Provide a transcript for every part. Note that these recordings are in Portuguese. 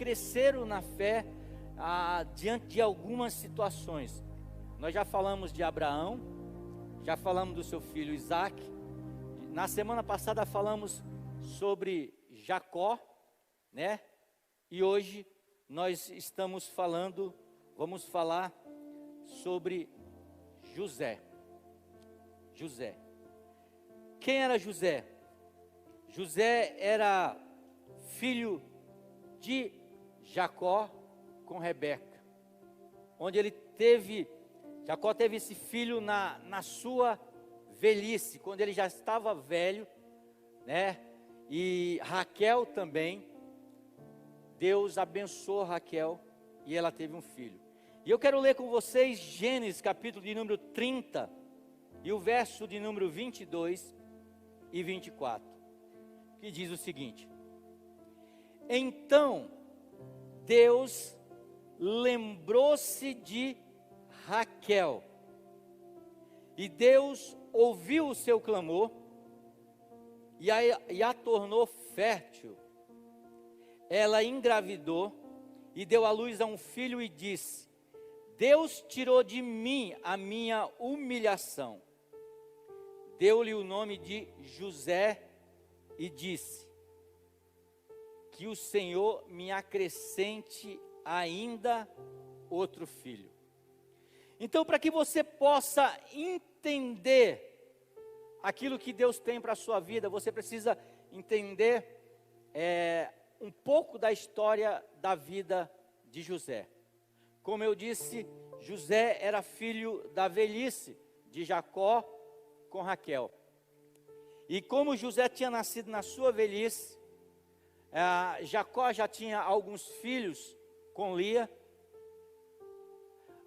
cresceram na fé diante de algumas situações. Nós já falamos de Abraão, já falamos do seu filho Isaac. Na semana passada falamos sobre Jacó, né? E hoje nós vamos falar sobre José. José. Quem era José? José era filho de Jacó com Rebeca, onde Jacó teve esse filho na sua velhice, quando ele já estava velho, né? E Raquel também, Deus abençoou Raquel e ela teve um filho. E eu quero ler com vocês Gênesis capítulo de número 30 e o verso de número 22 e 24, que diz o seguinte: Então Deus lembrou-se de Raquel, e Deus ouviu o seu clamor e a tornou fértil. Ela engravidou e deu à luz a um filho e disse: Deus tirou de mim a minha humilhação. Deu-lhe o nome de José e disse: Que o Senhor me acrescente ainda outro filho. Então, para que você possa entender aquilo que Deus tem para a sua vida, você precisa entender um pouco da história da vida de José. Como eu disse, José era filho da velhice de Jacó com Raquel. E como José tinha nascido na sua velhice, Jacó já tinha alguns filhos com Lia.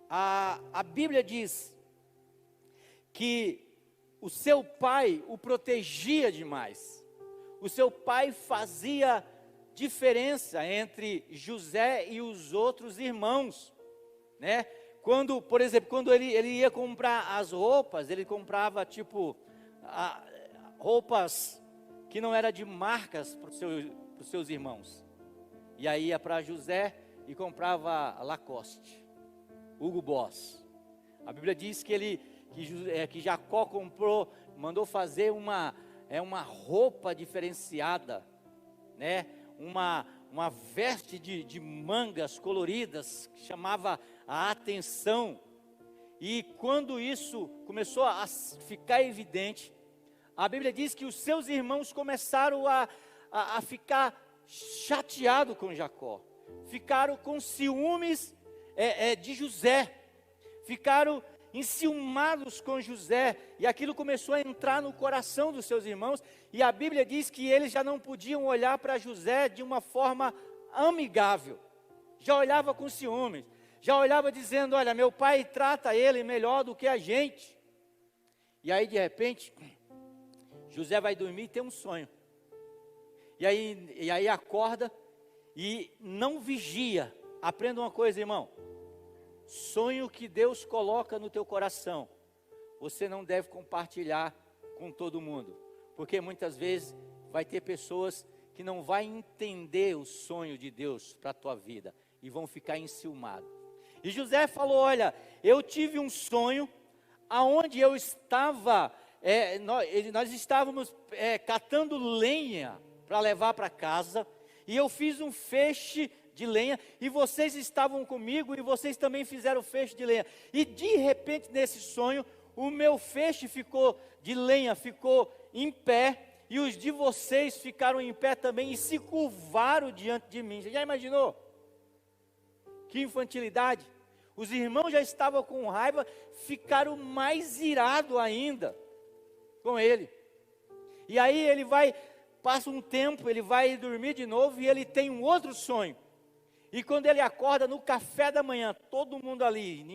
A Bíblia diz que o seu pai o protegia demais. O seu pai fazia diferença entre José e os outros irmãos, né? Por exemplo, quando ele ia comprar as roupas, ele comprava roupas que não eram de marcas para os seus irmãos. E aí ia para José e comprava Lacoste, Hugo Boss. A Bíblia diz que Jacó mandou fazer uma roupa diferenciada, né? Uma veste de mangas coloridas que chamava a atenção. E quando isso começou a ficar evidente, a Bíblia diz que os seus irmãos começaram a ficar chateados com Jacó, ficaram com ciúmes de José, ficaram enciumados com José, e aquilo começou a entrar no coração dos seus irmãos, e a Bíblia diz que eles já não podiam olhar para José de uma forma amigável, já olhava com ciúmes, já olhava dizendo: olha, meu pai trata ele melhor do que a gente. E aí de repente, José vai dormir e tem um sonho, e aí acorda e não vigia. Aprenda uma coisa, irmão: sonho que Deus coloca no teu coração, você não deve compartilhar com todo mundo, porque muitas vezes vai ter pessoas que não vai entender o sonho de Deus para a tua vida e vão ficar enciumados. E José falou: olha, eu tive um sonho aonde eu estava, nós estávamos catando lenha para levar para casa, e eu fiz um feixe de lenha, e vocês estavam comigo, e vocês também fizeram feixe de lenha, e de repente nesse sonho, o meu feixe de lenha ficou em pé, e os de vocês ficaram em pé também, e se curvaram diante de mim. Você já imaginou? Que infantilidade! Os irmãos já estavam com raiva, ficaram mais irados ainda com ele. E aí passa um tempo, ele vai dormir de novo, e ele tem um outro sonho. E quando ele acorda no café da manhã, todo mundo ali,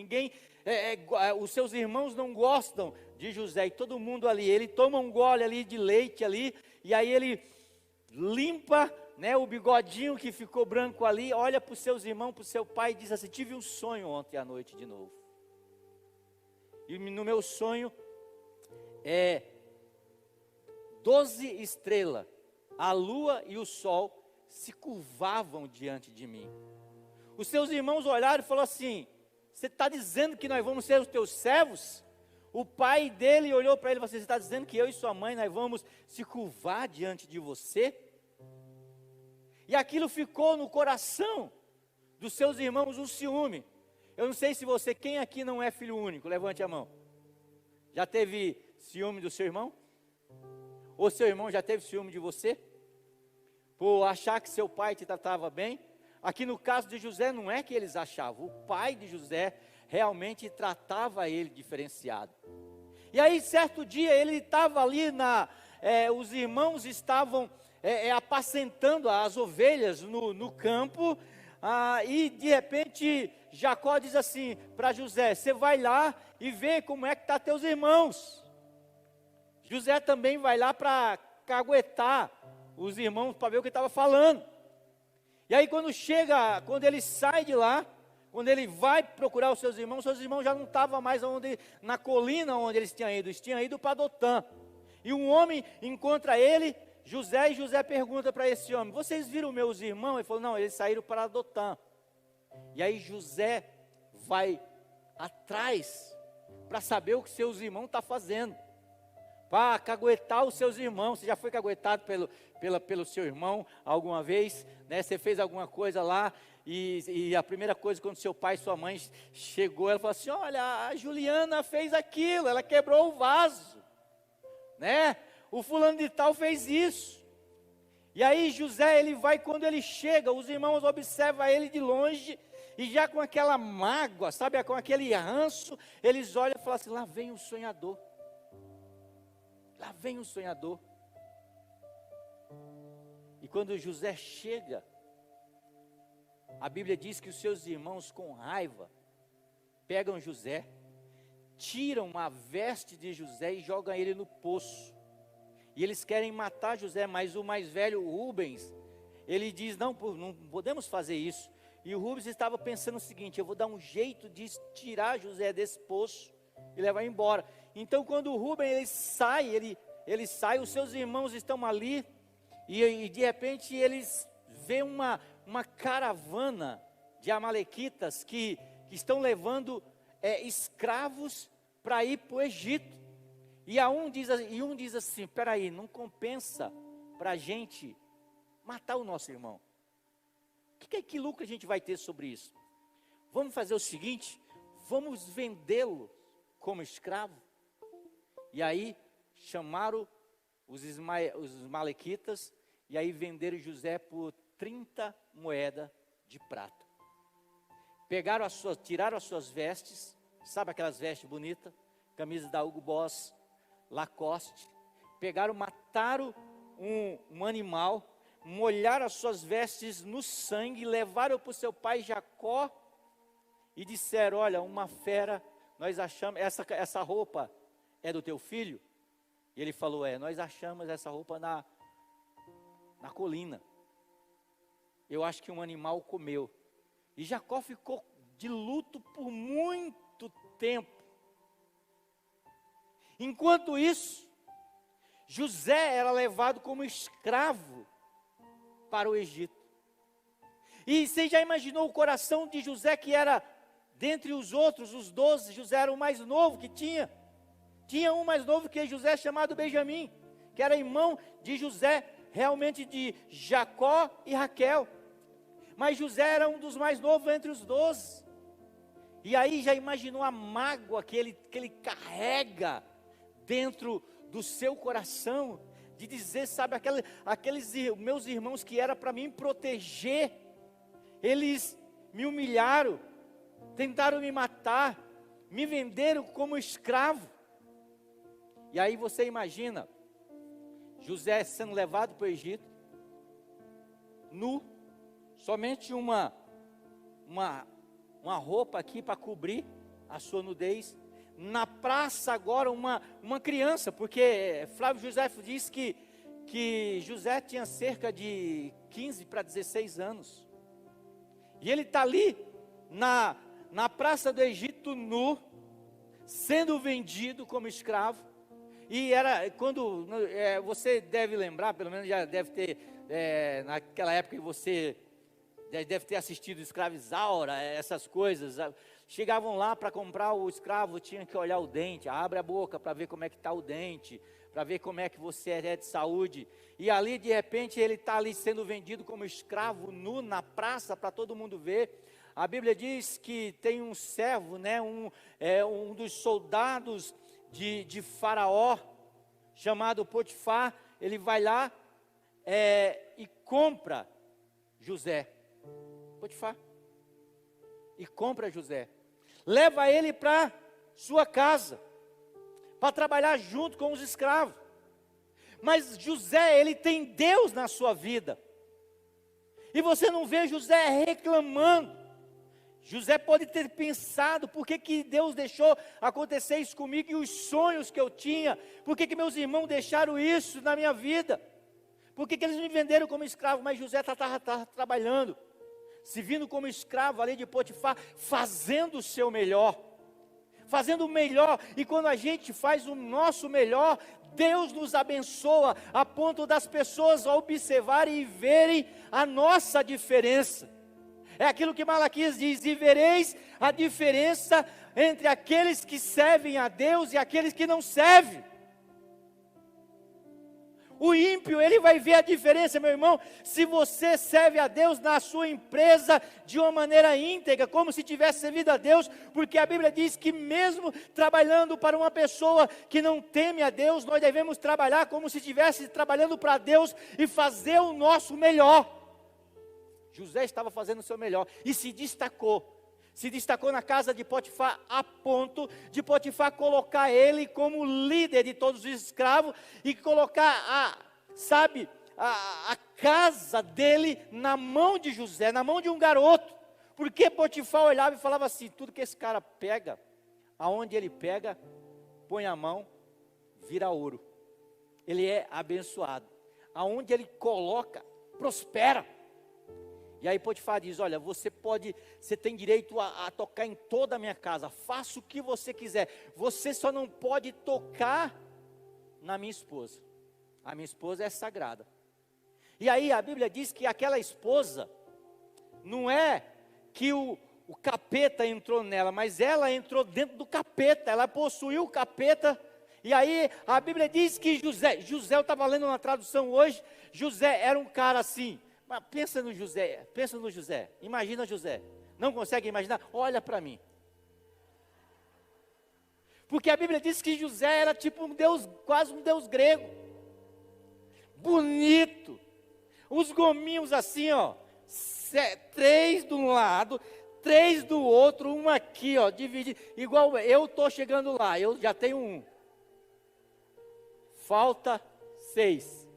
os seus irmãos não gostam de José, e todo mundo ali, ele toma um gole ali de leite ali, e aí ele limpa, né, o bigodinho que ficou branco ali, olha para os seus irmãos, para o seu pai, e diz assim: tive um sonho ontem à noite de novo, e no meu sonho 12 estrelas, a lua e o sol se curvavam diante de mim. Os seus irmãos olharam e falaram assim: você está dizendo que nós vamos ser os teus servos? O pai dele olhou para ele e falou assim: você está dizendo que eu e sua mãe, nós vamos se curvar diante de você? E aquilo ficou no coração dos seus irmãos, um ciúme. Eu não sei se você, quem aqui não é filho único, levante a mão. Já teve ciúme do seu irmão? Ou seu irmão já teve ciúme de você? Por achar que seu pai te tratava bem? Aqui no caso de José, não é que eles achavam, o pai de José realmente tratava ele diferenciado. E aí, certo dia, ele estava ali, os irmãos estavam apacentando as ovelhas no campo, e de repente, Jacó diz assim para José: você vai lá e vê como é que estão teus irmãos. José também vai lá para caguetar os irmãos, para ver o que estava falando. E aí quando ele sai de lá, quando ele vai procurar os seus irmãos já não estavam mais na colina onde eles tinham ido para Dotã. E um homem encontra ele, José, e José pergunta para esse homem: vocês viram meus irmãos? Ele falou: não, eles saíram para Dotã. E aí José vai atrás para saber o que seus irmãos estão fazendo, para caguetar os seus irmãos. Você já foi caguetado pelo seu irmão alguma vez, né? Você fez alguma coisa lá, e a primeira coisa, quando seu pai e sua mãe chegou, ela falou assim: olha, a Juliana fez aquilo, ela quebrou o vaso, né? O fulano de tal fez isso. E aí José, ele vai, quando ele chega, os irmãos observam ele de longe, e já com aquela mágoa, sabe, com aquele ranço, eles olham e falam assim: lá vem o sonhador. Lá vem o sonhador. E quando José chega, a Bíblia diz que os seus irmãos, com raiva, pegam José, tiram a veste de José e jogam ele no poço. E eles querem matar José, mas o mais velho, Rubens, ele diz: não podemos fazer isso. E o Rubens estava pensando o seguinte: eu vou dar um jeito de tirar José desse poço e levar embora. Então quando o Rubens ele sai, os seus irmãos estão ali, e de repente eles veem uma caravana de amalequitas que estão levando escravos para ir para o Egito. E um diz assim: peraí, não compensa para a gente matar o nosso irmão. Que lucro a gente vai ter sobre isso? Vamos fazer o seguinte: vamos vendê-lo como escravo. E aí chamaram os malequitas, e aí venderam José por 30 moedas de prata. Tiraram as suas vestes, sabe aquelas vestes bonitas, camisa da Hugo Boss, Lacoste. Mataram um animal, molharam as suas vestes no sangue, levaram para o seu pai Jacó e disseram: olha, uma fera, nós achamos, essa roupa é do teu filho? E ele falou: nós achamos essa roupa na colina. Eu acho que um animal comeu. E Jacó ficou de luto por muito tempo. Enquanto isso, José era levado como escravo para o Egito. E você já imaginou o coração de José, que era, dentre os outros, os 12, José era o mais novo que tinha. Tinha um mais novo que José, chamado Benjamim, que era irmão de José, realmente de Jacó e Raquel. Mas José era um dos mais novos entre os 12. E aí já imaginou a mágoa que ele carrega dentro do seu coração, de dizer, sabe, aqueles meus irmãos que era para me proteger, eles me humilharam, tentaram me matar, me venderam como escravo. E aí você imagina José sendo levado para o Egito, nu, somente uma roupa aqui para cobrir a sua nudez. Na praça agora uma criança, porque Flávio José diz que José tinha cerca de 15 para 16 anos. E ele está ali na praça do Egito nu, sendo vendido como escravo. E era quando, você deve lembrar, pelo menos já deve ter, naquela época que você deve ter assistido Escravizaura, essas coisas. Chegavam lá para comprar o escravo, tinha que olhar o dente, abre a boca para ver como é que está o dente, para ver como é que você é de saúde. E ali de repente ele está ali sendo vendido como escravo nu na praça para todo mundo ver. A Bíblia diz que tem um servo, né, um dos soldados de Faraó, chamado Potifar. Ele vai lá e compra José. Potifar. E compra José. Leva ele para sua casa, para trabalhar junto com os escravos. Mas José, ele tem Deus na sua vida. E você não vê José reclamando. José pode ter pensado, por que Deus deixou acontecer isso comigo, e os sonhos que eu tinha, por que meus irmãos deixaram isso na minha vida, por que eles me venderam como escravo? Mas José estava trabalhando, se vindo como escravo ali de Potifar, fazendo o seu melhor, fazendo o melhor. E quando a gente faz o nosso melhor, Deus nos abençoa, a ponto das pessoas observarem e verem a nossa diferença. É aquilo que Malaquias diz: e vereis a diferença entre aqueles que servem a Deus e aqueles que não servem. O ímpio, ele vai ver a diferença, meu irmão, se você serve a Deus na sua empresa de uma maneira íntegra, como se tivesse servido a Deus, porque a Bíblia diz que mesmo trabalhando para uma pessoa que não teme a Deus, nós devemos trabalhar como se estivesse trabalhando para Deus e fazer o nosso melhor. José estava fazendo o seu melhor e se destacou na casa de Potifar, a ponto de Potifar colocar ele como líder de todos os escravos e colocar a casa dele na mão de José, na mão de um garoto. Porque Potifar olhava e falava assim: tudo que esse cara pega, aonde ele pega, põe a mão, vira ouro. Ele é abençoado. Aonde ele coloca, prospera. E aí Potifar diz: olha, você tem direito a tocar em toda a minha casa, faça o que você quiser, você só não pode tocar na minha esposa. A minha esposa é sagrada. E aí a Bíblia diz que aquela esposa, não é que o capeta entrou nela, mas ela entrou dentro do capeta, ela possuiu o capeta. E aí a Bíblia diz que José, eu estava lendo uma tradução hoje, José era um cara assim. Mas pensa no José, imagina José, não consegue imaginar? Olha para mim, porque a Bíblia diz que José era tipo um deus, quase um deus grego, bonito, os gominhos assim, ó, 3 de um lado, 3 do outro, um aqui, ó, dividido, igual eu estou chegando lá, eu já tenho um, falta 6.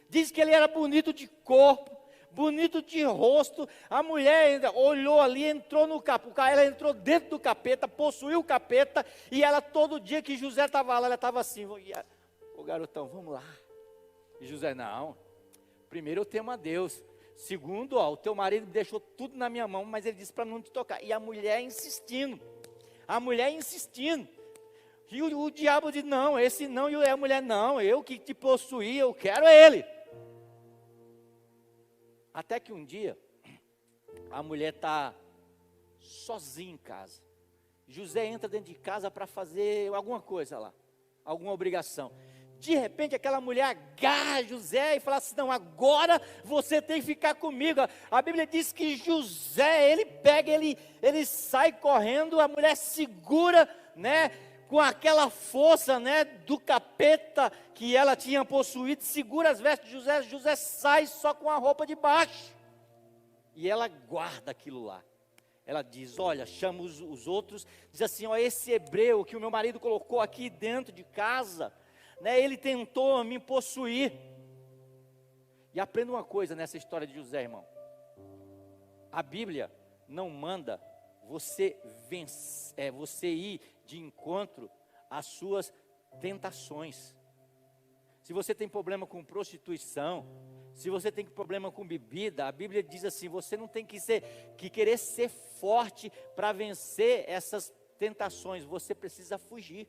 Diz que ele era bonito de corpo, bonito de rosto. A mulher ainda olhou ali, entrou no capeta, ela entrou dentro do capeta, possuiu o capeta, e ela todo dia que José estava lá, ela estava assim: ô garotão, vamos lá. E José: não, primeiro eu temo a Deus, segundo, o teu marido deixou tudo na minha mão, mas ele disse para não te tocar. E a mulher insistindo, e o diabo diz: não, esse não. E a mulher: não, eu que te possuí, eu quero ele. Até que um dia, a mulher está sozinha em casa. José entra dentro de casa para fazer alguma coisa lá, alguma obrigação. De repente aquela mulher agarra José e fala assim: não, agora você tem que ficar comigo. A Bíblia diz que José, ele sai correndo, a mulher segura, né, com aquela força, né, do capeta que ela tinha possuído, segura as vestes de José. José sai só com a roupa de baixo, e ela guarda aquilo lá. Ela diz: olha, chama os outros, diz assim: ó, esse hebreu que o meu marido colocou aqui dentro de casa, né, ele tentou me possuir. E aprenda uma coisa nessa história de José, irmão: a Bíblia não manda você ir de encontro às suas tentações. Se você tem problema com prostituição, se você tem problema com bebida, a Bíblia diz assim: você não tem que querer ser forte para vencer essas tentações, você precisa fugir.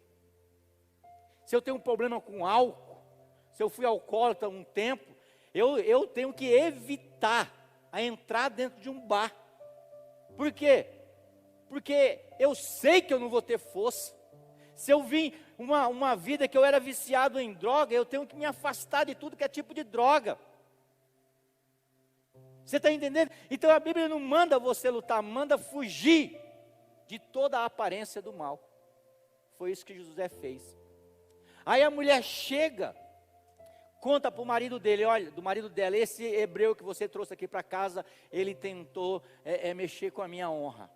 se eu tenho um problema com álcool, se eu fui alcoólatra um tempo, eu tenho que evitar a entrar dentro de um bar. Por quê? Porque eu sei que eu não vou ter força. Se eu vim uma vida que eu era viciado em droga, eu tenho que me afastar de tudo que é tipo de droga. Você está entendendo? Então a Bíblia não manda você lutar, manda fugir de toda a aparência do mal. Foi isso que José fez. Aí a mulher chega, conta para o marido dele, olha, do marido dela, esse hebreu que você trouxe aqui para casa, ele tentou mexer com a minha honra.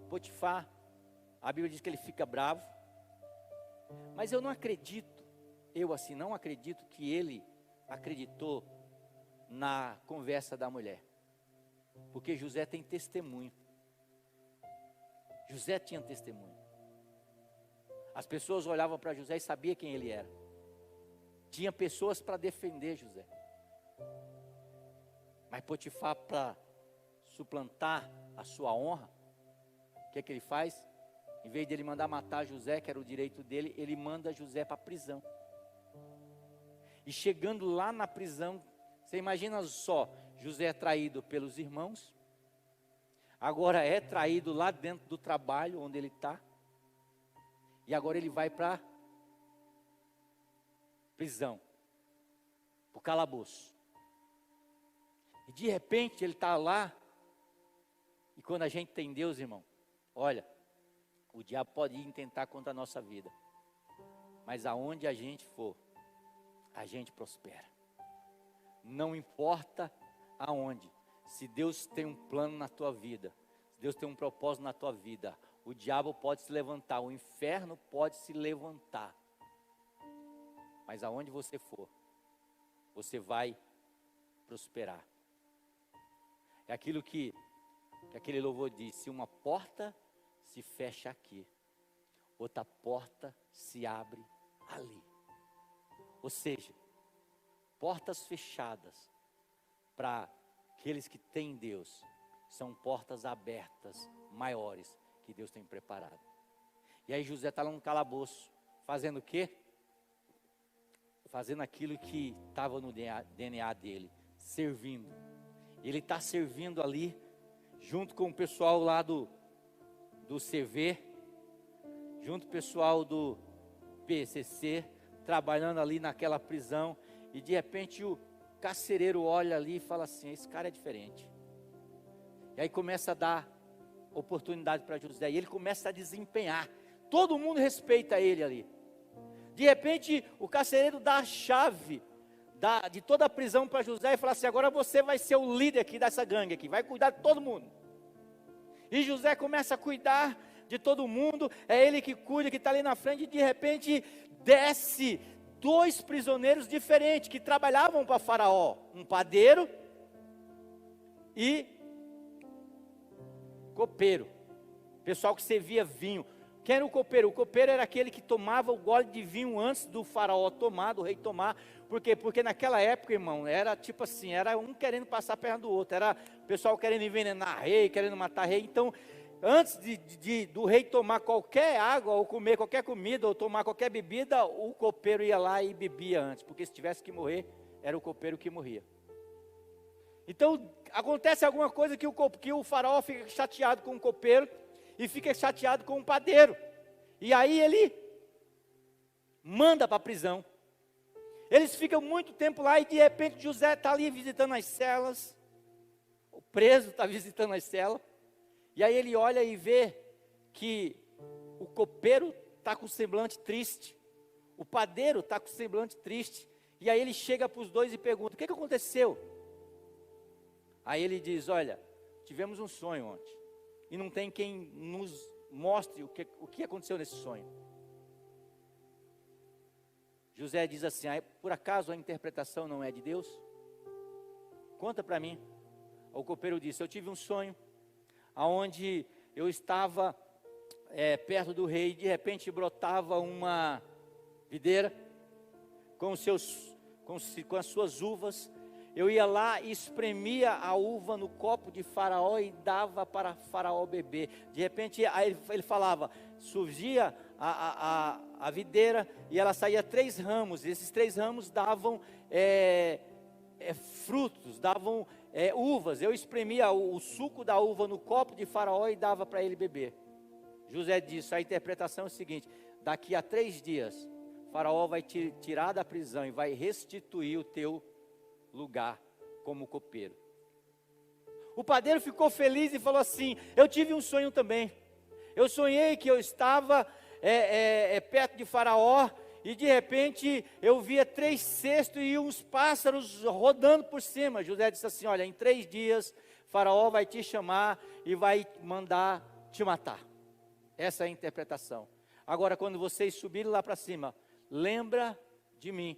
Potifar, a Bíblia diz que ele fica bravo, mas eu não acredito, não acredito que ele acreditou na conversa da mulher, porque José tem testemunho. José tinha testemunho. As pessoas olhavam para José e sabiam quem ele era. Tinha pessoas para defender José. Mas Potifar, para suplantar a sua honra, o que é que ele faz? Em vez de ele mandar matar José, que era o direito dele, ele manda José para a prisão. E chegando lá na prisão, você imagina só, José é traído pelos irmãos, agora é traído lá dentro do trabalho onde ele está, e agora ele vai para prisão, para o calabouço. E de repente ele está lá, e quando a gente tem Deus, irmão, olha, o diabo pode ir tentar contra a nossa vida, mas aonde a gente for, a gente prospera. Não importa aonde, se Deus tem um plano na tua vida, se Deus tem um propósito na tua vida, o diabo pode se levantar, o inferno pode se levantar, mas aonde você for, você vai prosperar. É aquilo que aquele louvor diz: se uma porta se fecha aqui, outra porta se abre ali. Ou seja, portas fechadas para aqueles que têm Deus são portas abertas, maiores, que Deus tem preparado. E aí José está lá no calabouço, fazendo o quê? Fazendo aquilo que estava no DNA dele, servindo. Ele está servindo ali, junto com o pessoal lá do CV, junto com o pessoal do PCC, trabalhando ali naquela prisão, e de repente o carcereiro olha ali e fala assim: esse cara é diferente. E aí começa a dar oportunidade para José, e ele começa a desempenhar, todo mundo respeita ele ali. De repente o carcereiro dá a chave de toda a prisão para José e fala assim: agora você vai ser o líder aqui dessa gangue aqui, vai cuidar de todo mundo. E José começa a cuidar de todo mundo, é ele que cuida, que está ali na frente, e de repente desce 2 prisioneiros diferentes, que trabalhavam para Faraó, um padeiro e copeiro, pessoal que servia vinho. Quem era o copeiro? O copeiro era aquele que tomava o gole de vinho antes do Faraó tomar, do rei tomar. Por quê? Porque naquela época, irmão, era tipo assim, era um querendo passar a perna do outro, era o pessoal querendo envenenar rei, querendo matar rei. Então, antes do rei tomar qualquer água, ou comer qualquer comida, ou tomar qualquer bebida, o copeiro ia lá e bebia antes, porque se tivesse que morrer, era o copeiro que morria. Então, acontece alguma coisa que o faraó fica chateado com o copeiro, e fica chateado com o padeiro, e aí ele manda para a prisão. Eles ficam muito tempo lá, e de repente José está ali visitando as celas, o preso está visitando as celas, e aí ele olha e vê que o copeiro está com o semblante triste, o padeiro está com o semblante triste, e aí ele chega para os dois e pergunta: o que aconteceu? Aí ele diz: olha, tivemos um sonho ontem, e não tem quem nos mostre o que aconteceu nesse sonho. José diz assim: por acaso a interpretação não é de Deus? Conta para mim. O copeiro disse: eu tive um sonho, aonde eu estava perto do rei, e de repente brotava uma videira com as suas uvas, eu ia lá e espremia a uva no copo de Faraó e dava para Faraó beber. De repente, aí ele falava, surgia a videira e ela saía 3 ramos. E esses 3 ramos davam frutos, davam uvas. Eu espremia o suco da uva no copo de Faraó e dava para ele beber. José disse, a interpretação é o seguinte: daqui a 3 dias, Faraó vai te tirar da prisão e vai restituir o teu lugar como copeiro. O padeiro ficou feliz e falou assim: eu tive um sonho também. Eu sonhei que eu estava perto de Faraó e de repente eu via 3 cestos e uns pássaros rodando por cima. José disse assim: olha, em 3 dias Faraó vai te chamar e vai mandar te matar. Essa é a interpretação. Agora, quando vocês subirem lá para cima, lembra de mim,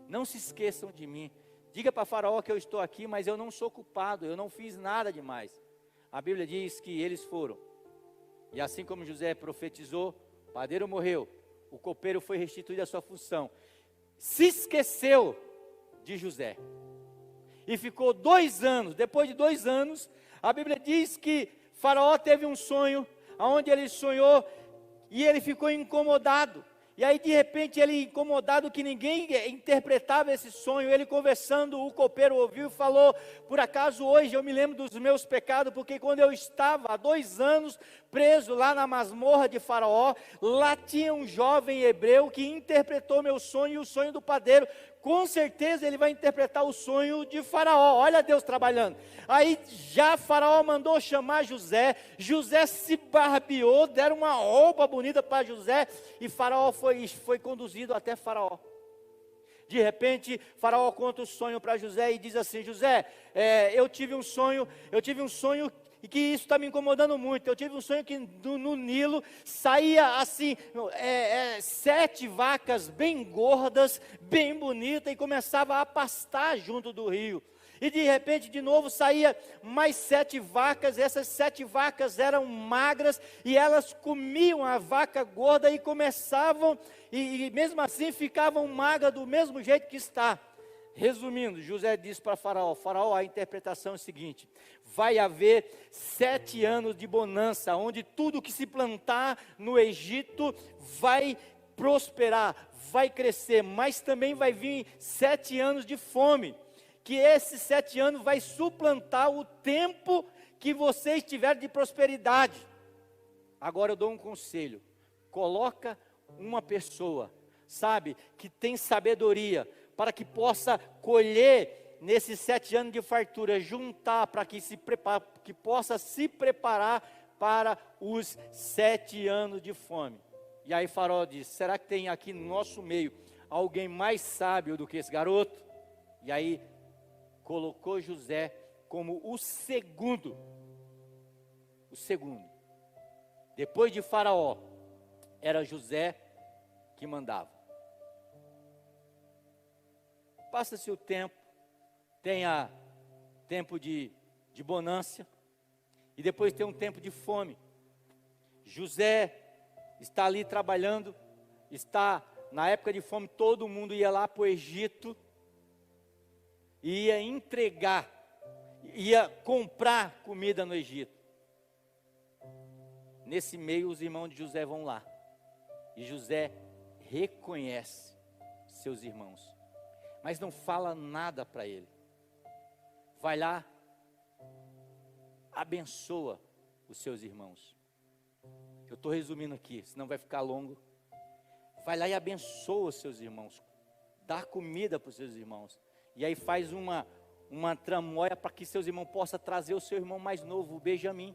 não se esqueçam de mim. Diga para Faraó que eu estou aqui, mas eu não sou culpado, eu não fiz nada demais. A Bíblia diz que eles foram. E assim como José profetizou, o padeiro morreu, o copeiro foi restituído à sua função. Se esqueceu de José. E ficou 2 anos. Depois de 2 anos, a Bíblia diz que Faraó teve um sonho, onde ele sonhou e ele ficou incomodado. E aí de repente ele, incomodado que ninguém interpretava esse sonho, ele conversando, o copeiro ouviu e falou: por acaso hoje eu me lembro dos meus pecados, porque quando eu estava há 2 anos preso lá na masmorra de Faraó, lá tinha um jovem hebreu que interpretou meu sonho e o sonho do padeiro. Com certeza ele vai interpretar o sonho de Faraó. Olha Deus trabalhando. Aí já Faraó mandou chamar José. José se barbeou, deram uma roupa bonita para José e Faraó foi conduzido até Faraó. De repente Faraó conta o sonho para José e diz assim: José, eu tive um sonho e que isso está me incomodando muito. Eu tive um sonho que no Nilo saía assim, 7 vacas bem gordas, bem bonitas, e começava a pastar junto do rio. E de repente de novo saía mais 7 vacas, essas 7 vacas eram magras, e elas comiam a vaca gorda e começavam, e mesmo assim ficavam magras do mesmo jeito que está. Resumindo, José disse para Faraó: Faraó, a interpretação é a seguinte: vai haver 7 anos de bonança, onde tudo que se plantar no Egito vai prosperar, vai crescer, mas também vai vir 7 anos de fome, que esses 7 anos vai suplantar o tempo que vocês tiverem de prosperidade. Agora eu dou um conselho: coloca uma pessoa, sabe, que tem sabedoria, para que possa colher nesses 7 anos de fartura, juntar para que possa se preparar para os 7 anos de fome. E aí Faraó disse: será que tem aqui no nosso meio alguém mais sábio do que esse garoto? E aí colocou José como o segundo. Depois de Faraó, era José que mandava. Passa-se o tempo, tenha tempo de bonança, e depois tem um tempo de fome. José está ali trabalhando, está na época de fome, todo mundo ia lá para o Egito, e ia entregar, ia comprar comida no Egito. Nesse meio os irmãos de José vão lá, e José reconhece seus irmãos, mas não fala nada para ele. Vai lá, abençoa os seus irmãos. Eu estou resumindo aqui, senão vai ficar longo. Vai lá e abençoa os seus irmãos, dá comida para os seus irmãos. E aí faz uma tramóia para que seus irmãos possam trazer o seu irmão mais novo, o Benjamim.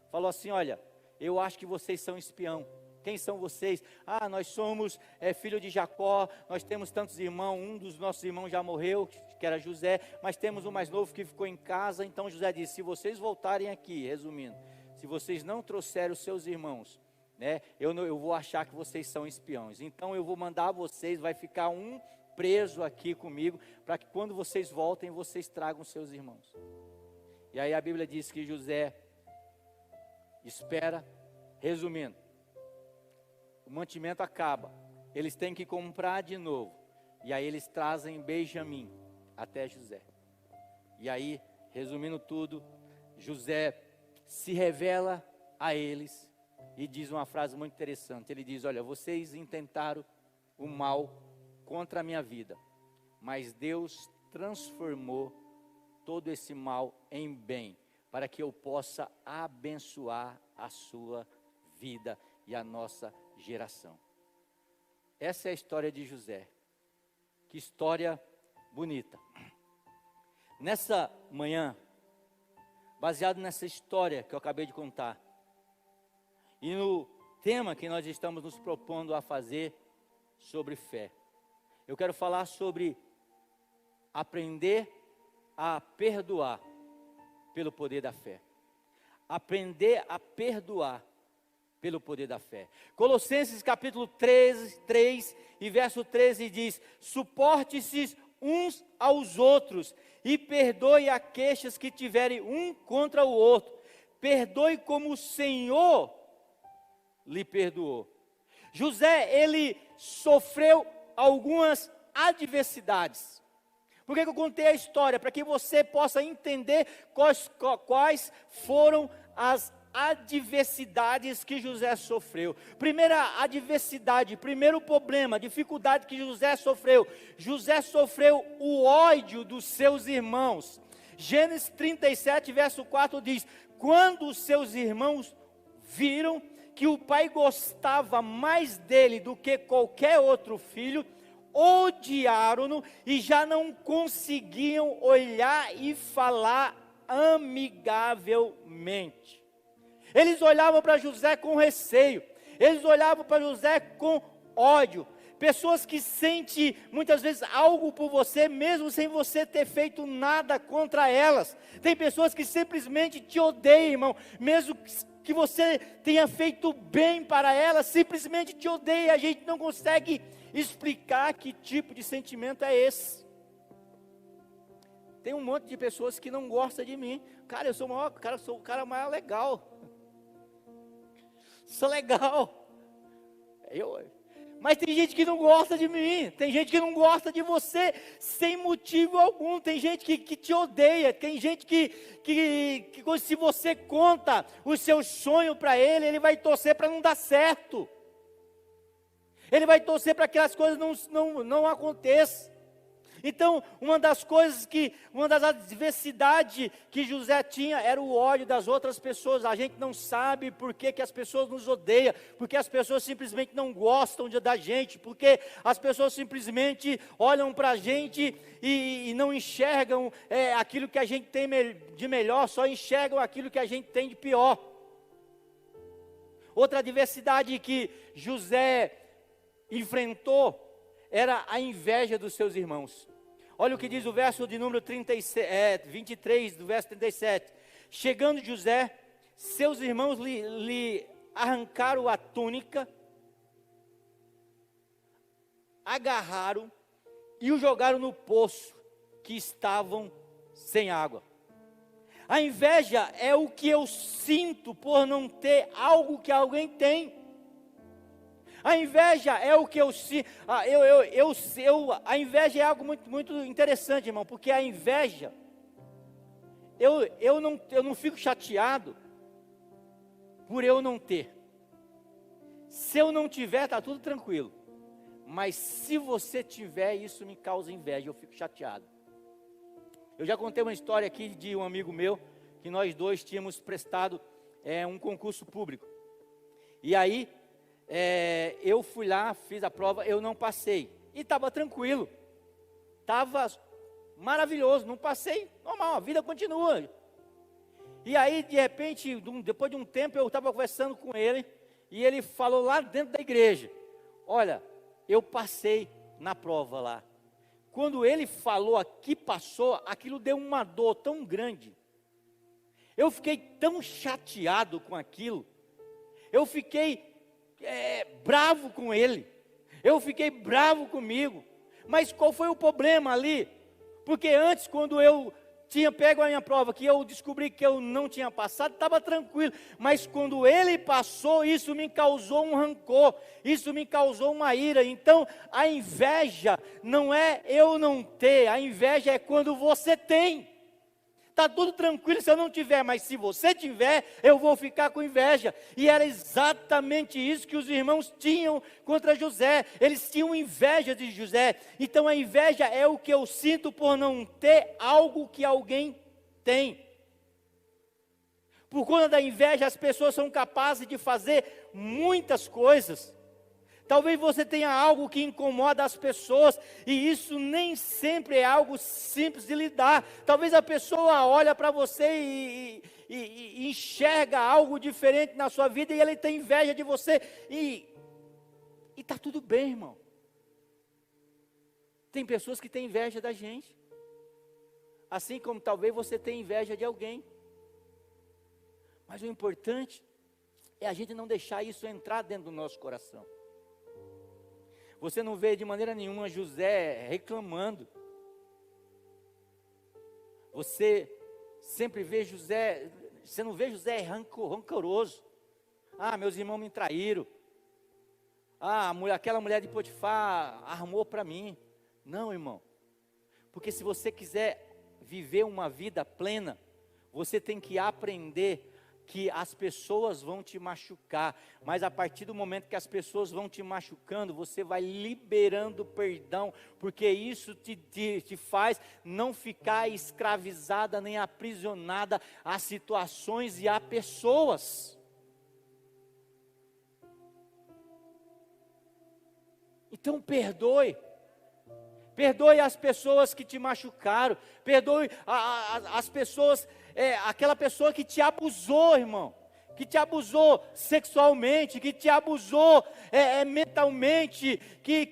Falou assim: olha, eu acho que vocês são espião. Quem são vocês? Ah, nós somos filho de Jacó, nós temos tantos irmãos, um dos nossos irmãos já morreu, que era José, mas temos um mais novo que ficou em casa. Então José disse: se vocês voltarem aqui, resumindo, se vocês não trouxerem os seus irmãos, né, eu vou achar que vocês são espiões. Então eu vou mandar vocês, vai ficar um preso aqui comigo, para que quando vocês voltem, vocês tragam seus irmãos. E aí a Bíblia diz que José espera. Resumindo, o mantimento acaba, eles têm que comprar de novo, e aí eles trazem Benjamim até José. E aí, resumindo tudo, José se revela a eles e diz uma frase muito interessante. Ele diz: olha, vocês intentaram o mal contra a minha vida, mas Deus transformou todo esse mal em bem, para que eu possa abençoar a sua vida e a nossa geração. Essa é a história de José. Que história bonita. Nessa manhã, baseado nessa história que eu acabei de contar, e no tema que nós estamos nos propondo a fazer sobre fé, eu quero falar sobre aprender a perdoar pelo poder da fé. Aprender a perdoar pelo poder da fé. Colossenses capítulo 3 e verso 13 diz: suporte-se uns aos outros e perdoe as queixas que tiverem um contra o outro. Perdoe como o Senhor lhe perdoou. José, ele sofreu algumas adversidades. Por que eu contei a história? Para que você possa entender quais foram as adversidades que José sofreu. Primeira adversidade, primeiro problema, dificuldade que José sofreu o ódio dos seus irmãos. Gênesis 37 verso 4 diz: quando os seus irmãos viram que o pai gostava mais dele do que qualquer outro filho, odiaram-no e já não conseguiam olhar e falar amigavelmente. Eles olhavam para José com receio, eles olhavam para José com ódio. Pessoas que sentem muitas vezes algo por você, mesmo sem você ter feito nada contra elas. Tem pessoas que simplesmente te odeiam, irmão, mesmo que você tenha feito bem para elas, simplesmente te odeia. A gente não consegue explicar que tipo de sentimento é esse. Tem um monte de pessoas que não gostam de mim. Cara, eu sou o cara mais legal. Sou legal. Mas tem gente que não gosta de mim. Tem gente que não gosta de você sem motivo algum. Tem gente que te odeia. Tem gente que se você conta o seu sonho para ele, ele vai torcer para não dar certo. Ele vai torcer para que as coisas não aconteçam. Então, uma das adversidades que José tinha era o ódio das outras pessoas. A gente não sabe por que as pessoas nos odeiam, porque as pessoas simplesmente não gostam da gente, porque as pessoas simplesmente olham para a gente e não enxergam aquilo que a gente tem de melhor, só enxergam aquilo que a gente tem de pior. Outra adversidade que José enfrentou era a inveja dos seus irmãos. Olha o que diz o verso de número 23, do verso 37. Chegando José, seus irmãos lhe arrancaram a túnica, agarraram e o jogaram no poço, que estavam sem água. A inveja é o que eu sinto por não ter algo que alguém tem. A inveja é o que eu sinto. A inveja é algo muito, muito interessante, irmão, porque a inveja, eu não fico chateado por eu não ter. Se eu não tiver, está tudo tranquilo. Mas se você tiver, isso me causa inveja, eu fico chateado. Eu já contei uma história aqui de um amigo meu, que nós dois tínhamos prestado um concurso público. E aí, eu fui lá, fiz a prova, eu não passei. E estava tranquilo. Estava maravilhoso, não passei, normal, a vida continua. E aí, de repente, depois de um tempo, eu estava conversando com ele, e ele falou lá dentro da igreja: olha, eu passei na prova lá. Quando ele falou que passou, aquilo deu uma dor tão grande. Eu fiquei tão chateado com aquilo. Eu fiquei bravo com ele. Eu fiquei bravo comigo. Mas qual foi o problema ali? Porque antes, quando eu tinha pego a minha prova, que eu descobri que eu não tinha passado, estava tranquilo. Mas quando ele passou, isso me causou um rancor, isso me causou uma ira. Então, a inveja não é eu não ter, a inveja é quando você tem. Está tudo tranquilo se eu não tiver, mas se você tiver, eu vou ficar com inveja. E era exatamente isso que os irmãos tinham contra José. Eles tinham inveja de José. Então a inveja é o que eu sinto por não ter algo que alguém tem. Por conta da inveja, as pessoas são capazes de fazer muitas coisas. Talvez você tenha algo que incomoda as pessoas, e isso nem sempre é algo simples de lidar. Talvez a pessoa olha para você e enxerga algo diferente na sua vida, e ele tem inveja de você, e está tudo bem, irmão. Tem pessoas que têm inveja da gente, assim como talvez você tenha inveja de alguém. Mas o importante é a gente não deixar isso entrar dentro do nosso coração. Você não vê de maneira nenhuma José reclamando. Você sempre vê José, você não vê José rancoroso. Ah, meus irmãos me traíram. Ah, aquela mulher de Potifar armou para mim. Não, irmão. Porque se você quiser viver uma vida plena, você tem que aprender que as pessoas vão te machucar, mas a partir do momento que as pessoas vão te machucando, você vai liberando perdão, porque isso te faz não ficar escravizada nem aprisionada a situações e a pessoas. Então perdoe as pessoas que te machucaram, perdoe as pessoas, aquela pessoa que te abusou, irmão, que te abusou sexualmente, que te abusou mentalmente, que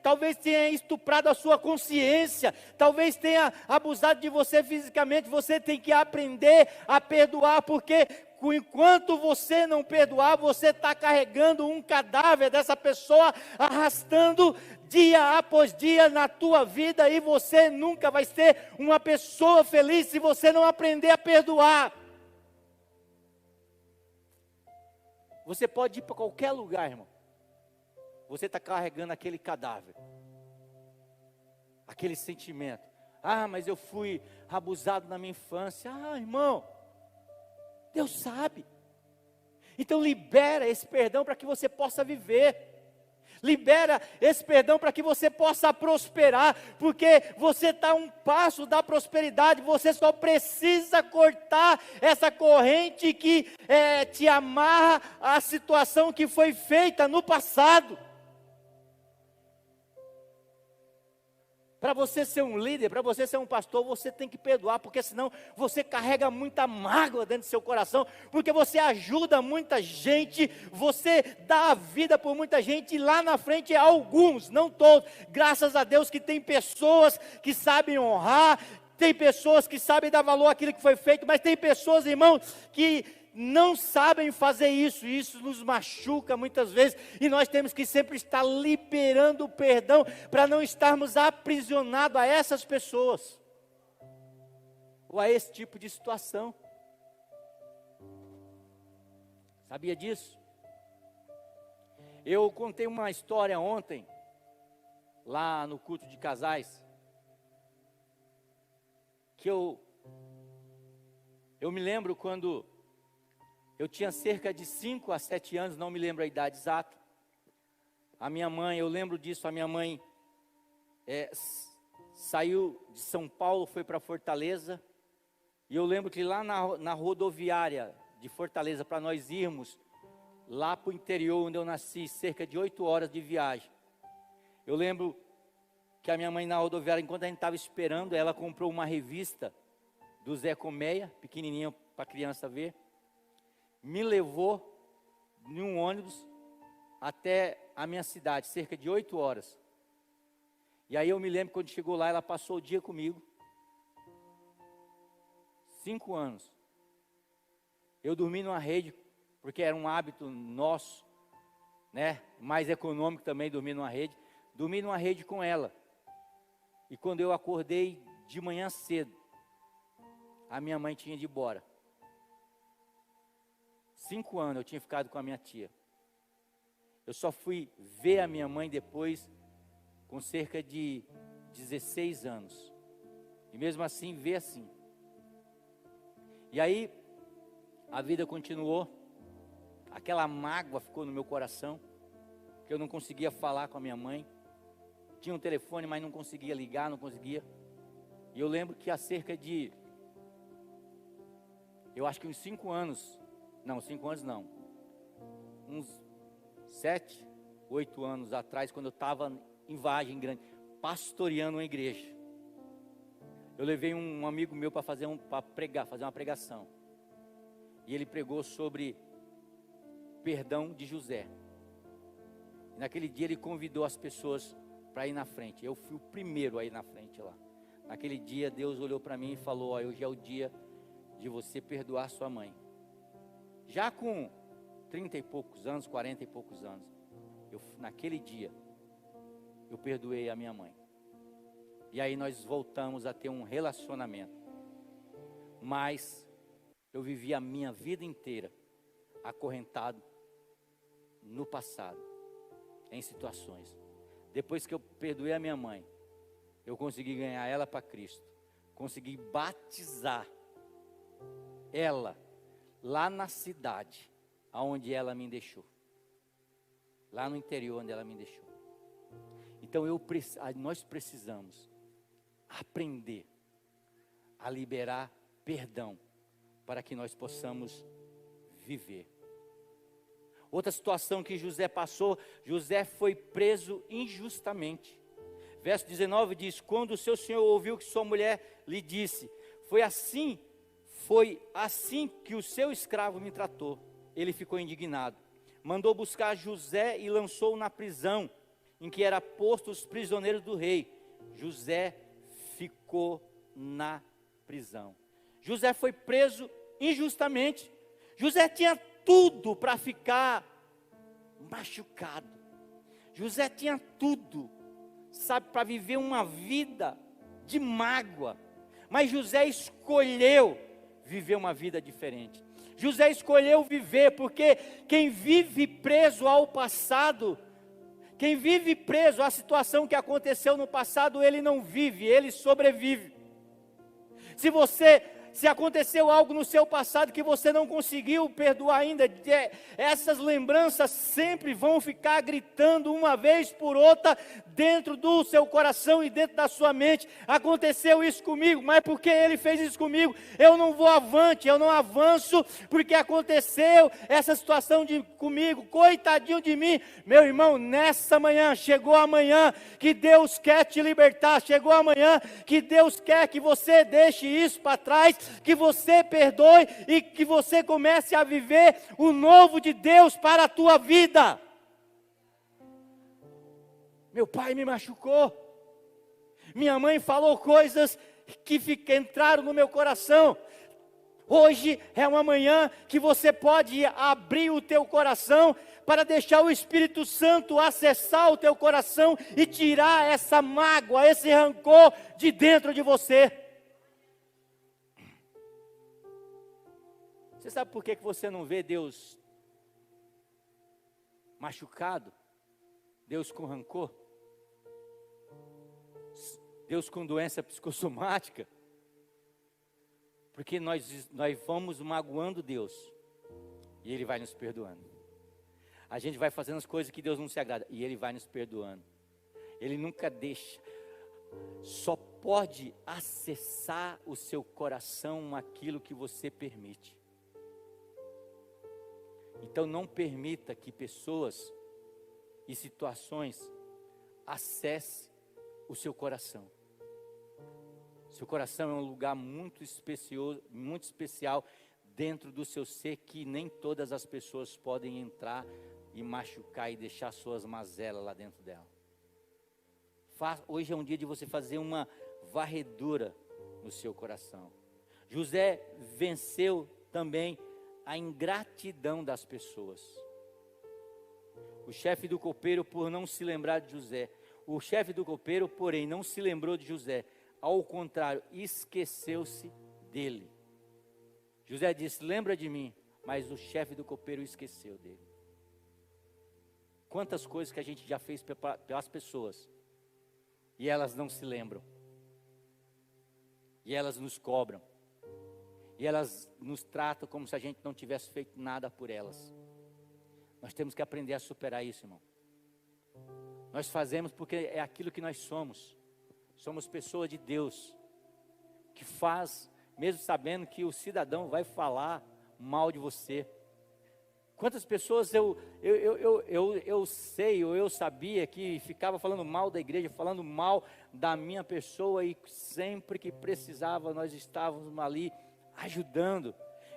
talvez tenha estuprado a sua consciência, talvez tenha abusado de você fisicamente. Você tem que aprender a perdoar, porque enquanto você não perdoar, você está carregando um cadáver dessa pessoa, arrastando dia após dia na tua vida, e você nunca vai ser uma pessoa feliz se você não aprender a perdoar. Você pode ir para qualquer lugar, irmão, você está carregando aquele cadáver, aquele sentimento. Ah, mas eu fui abusado na minha infância. Ah, irmão, Deus sabe. Então libera esse perdão para que você possa viver. Libera esse perdão para que você possa prosperar, porque você está a um passo da prosperidade. Você só precisa cortar essa corrente que te amarra à situação que foi feita no passado. Para você ser um líder, para você ser um pastor, você tem que perdoar, porque senão você carrega muita mágoa dentro do seu coração, porque você ajuda muita gente, você dá a vida por muita gente, e lá na frente alguns, não todos, graças a Deus que tem pessoas que sabem honrar, tem pessoas que sabem dar valor àquilo que foi feito, mas tem pessoas, irmãos, que não sabem fazer isso, e isso nos machuca muitas vezes, e nós temos que sempre estar liberando o perdão, para não estarmos aprisionados a essas pessoas, ou a esse tipo de situação. Sabia disso? Eu contei uma história ontem, lá no culto de casais, que eu me lembro quando eu tinha cerca de 5 a 7 anos, não me lembro a idade exata. A minha mãe, eu lembro disso, a minha mãe saiu de São Paulo, foi para Fortaleza, e eu lembro que lá na rodoviária de Fortaleza, para nós irmos lá para o interior onde eu nasci, cerca de 8 horas de viagem. Eu lembro que a minha mãe na rodoviária, enquanto a gente estava esperando, ela comprou uma revista do Zé Colmeia, pequenininha para a criança ver, me levou em um ônibus até a minha cidade, cerca de 8 horas. E aí eu me lembro, quando chegou lá, ela passou o dia comigo. 5 anos. Eu dormi numa rede, porque era um hábito nosso, né? Mais econômico também dormir numa rede. Dormi numa rede com ela. E quando eu acordei de manhã cedo, a minha mãe tinha ido embora. 5 anos eu tinha ficado com a minha tia. Eu só fui ver a minha mãe depois, com cerca de 16 anos. E mesmo assim, ver assim. E aí, a vida continuou, aquela mágoa ficou no meu coração, que eu não conseguia falar com a minha mãe, tinha um telefone, mas não conseguia ligar, não conseguia. E eu lembro que há cerca de, eu acho que uns 5 anos, não, 5 anos não, uns 7, 8 anos atrás, quando eu estava em Vargem Grande, pastoreando uma igreja, eu levei um amigo meu para fazer uma pregação, e ele pregou sobre perdão de José. E naquele dia ele convidou as pessoas para ir na frente. Eu fui o primeiro a ir na frente lá. Naquele dia Deus olhou para mim e falou: hoje é o dia de você perdoar sua mãe. Já com 30 e poucos anos, 40 e poucos anos, naquele dia eu perdoei a minha mãe. E aí nós voltamos a ter um relacionamento. Mas eu vivi a minha vida inteira acorrentado no passado, em situações. Depois que eu perdoei a minha mãe, eu consegui ganhar ela para Cristo, consegui batizar ela lá na cidade aonde ela me deixou, lá no interior onde ela me deixou. Então nós precisamos aprender a liberar perdão para que nós possamos viver. Outra situação que José passou, José foi preso injustamente. Verso 19 diz: quando o seu senhor ouviu que sua mulher lhe disse, foi assim que o seu escravo me tratou, ele ficou indignado. Mandou buscar José e lançou-o na prisão, em que era posto os prisioneiros do rei. José ficou na prisão. José foi preso injustamente. José tinha tudo para ficar machucado. José tinha tudo, sabe, para viver uma vida de mágoa. Mas José escolheu viver uma vida diferente. José escolheu viver, porque quem vive preso ao passado, quem vive preso à situação que aconteceu no passado, ele não vive, ele sobrevive. Se aconteceu algo no seu passado que você não conseguiu perdoar ainda, essas lembranças sempre vão ficar gritando uma vez por outra dentro do seu coração e dentro da sua mente. Aconteceu isso comigo, mas porque ele fez isso comigo, eu não vou avante, eu não avanço, porque aconteceu essa situação comigo, coitadinho de mim. Meu irmão, nessa manhã, chegou a manhã que Deus quer te libertar, chegou a manhã que Deus quer que você deixe isso para trás, que você perdoe e que você comece a viver o novo de Deus para a tua vida. Meu pai me machucou, minha mãe falou coisas que entraram no meu coração. Hoje é uma manhã que você pode abrir o teu coração para deixar o Espírito Santo acessar o teu coração e tirar essa mágoa, esse rancor de dentro de você. Você sabe por que você não vê Deus machucado? Deus com rancor? Deus com doença psicossomática? Porque nós vamos magoando Deus e Ele vai nos perdoando. A gente vai fazendo as coisas que Deus não se agrada e Ele vai nos perdoando. Ele nunca deixa. Só pode acessar o seu coração aquilo que você permite. Então não permita que pessoas e situações acessem o seu coração. Seu coração é um lugar muito especial dentro do seu ser, que nem todas as pessoas podem entrar e machucar e deixar suas mazelas lá dentro dela. Hoje é um dia de você fazer uma varredura no seu coração. José venceu também a ingratidão das pessoas. O chefe do copeiro, por não se lembrar de José, o chefe do copeiro, porém, não se lembrou de José. Ao contrário, esqueceu-se dele. José disse: lembra de mim, mas o chefe do copeiro esqueceu dele. Quantas coisas que a gente já fez pelas pessoas e elas não se lembram, e elas nos cobram, e elas nos tratam como se a gente não tivesse feito nada por elas. Nós temos que aprender a superar isso, irmão. Nós fazemos porque é aquilo que nós somos. Somos pessoas de Deus, que faz, mesmo sabendo que o cidadão vai falar mal de você. Quantas pessoas eu sei, ou eu sabia que ficava falando mal da igreja, falando mal da minha pessoa, e sempre que precisava nós estávamos ali ajudando.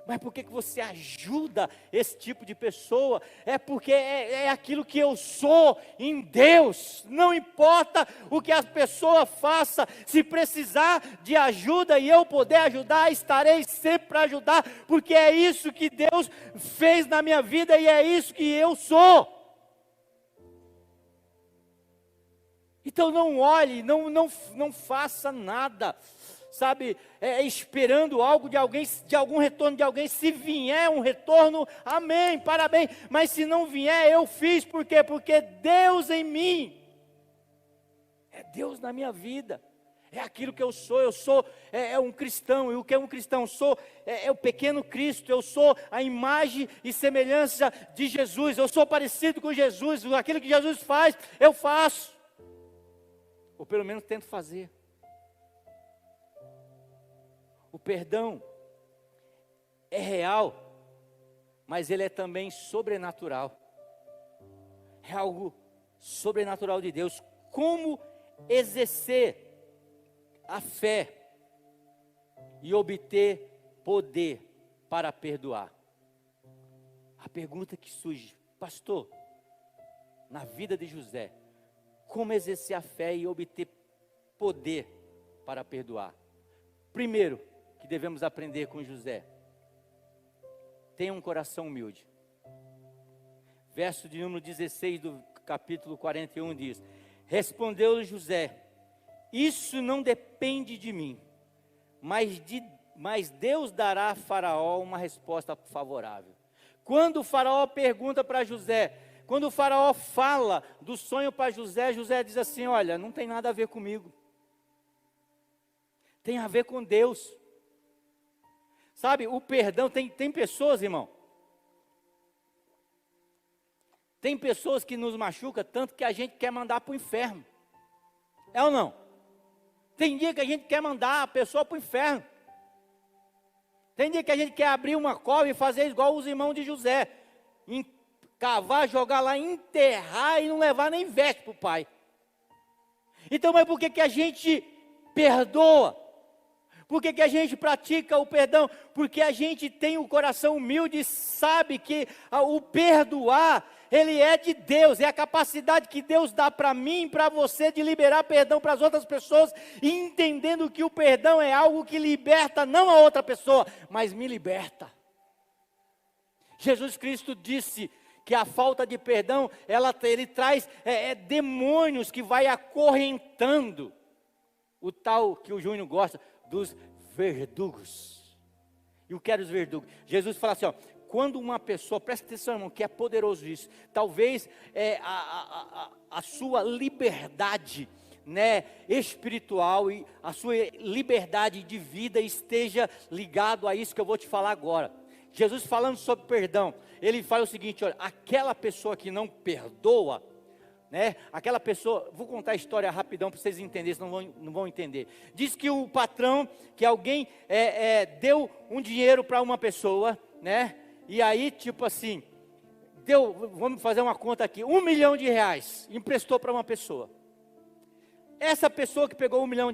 Mas por que você ajuda esse tipo de pessoa? É porque é aquilo que eu sou em Deus. Não importa o que a pessoa faça, se precisar de ajuda e eu puder ajudar, estarei sempre para ajudar, porque é isso que Deus fez na minha vida e é isso que eu sou. Então não olhe, não faça nada, sabe, esperando algo de alguém, de algum retorno de alguém. Se vier um retorno, amém, parabéns. Mas se não vier, eu fiz, por quê? Porque Deus em mim, é Deus na minha vida, é aquilo que eu sou um cristão. E o que é um cristão? Sou o pequeno Cristo, eu sou a imagem e semelhança de Jesus, eu sou parecido com Jesus, aquilo que Jesus faz, eu faço, ou pelo menos tento fazer. O perdão é real, mas ele é também sobrenatural. É algo sobrenatural de Deus. Como exercer a fé e obter poder para perdoar? A pergunta que surge, pastor, na vida de José, como exercer a fé e obter poder para perdoar? Primeiro, que devemos aprender com José: tenha um coração humilde. Verso de número 16 do capítulo 41 diz: respondeu-lhe José: isso não depende de mim, mas Deus dará a Faraó uma resposta favorável. Quando o Faraó pergunta para José, quando o Faraó fala do sonho para José, José diz assim: olha, não tem nada a ver comigo, tem a ver com Deus. Sabe, o perdão, tem pessoas, irmão, tem pessoas que nos machucam tanto que a gente quer mandar para o inferno. É ou não? Tem dia que a gente quer mandar a pessoa para o inferno. Tem dia que a gente quer abrir uma cova e fazer igual os irmãos de José, cavar, jogar lá, enterrar e não levar nem veste para o pai. Então, mas por que a gente perdoa? Por que a gente pratica o perdão? Porque a gente tem o coração humilde e sabe que o perdoar, ele é de Deus, é a capacidade que Deus dá para mim e para você de liberar perdão para as outras pessoas, e entendendo que o perdão é algo que liberta não a outra pessoa, mas me liberta. Jesus Cristo disse que a falta de perdão, ele traz demônios que vai acorrentando, o tal que o Júnior gosta, dos verdugos. E o que eram os verdugos? Jesus fala assim, ó, quando uma pessoa, presta atenção, irmão, que é poderoso isso, talvez a sua liberdade, né, espiritual e a sua liberdade de vida esteja ligado a isso que eu vou te falar agora. Jesus falando sobre perdão, ele fala o seguinte, olha, aquela pessoa que não perdoa, né? Aquela pessoa, vou contar a história rapidão para vocês entenderem, senão não vão entender. Diz que o patrão, que alguém deu um dinheiro para uma pessoa, né? E aí tipo assim, vamos fazer uma conta aqui, R$1 milhão, emprestou para uma pessoa. Essa pessoa que pegou R$1 milhão,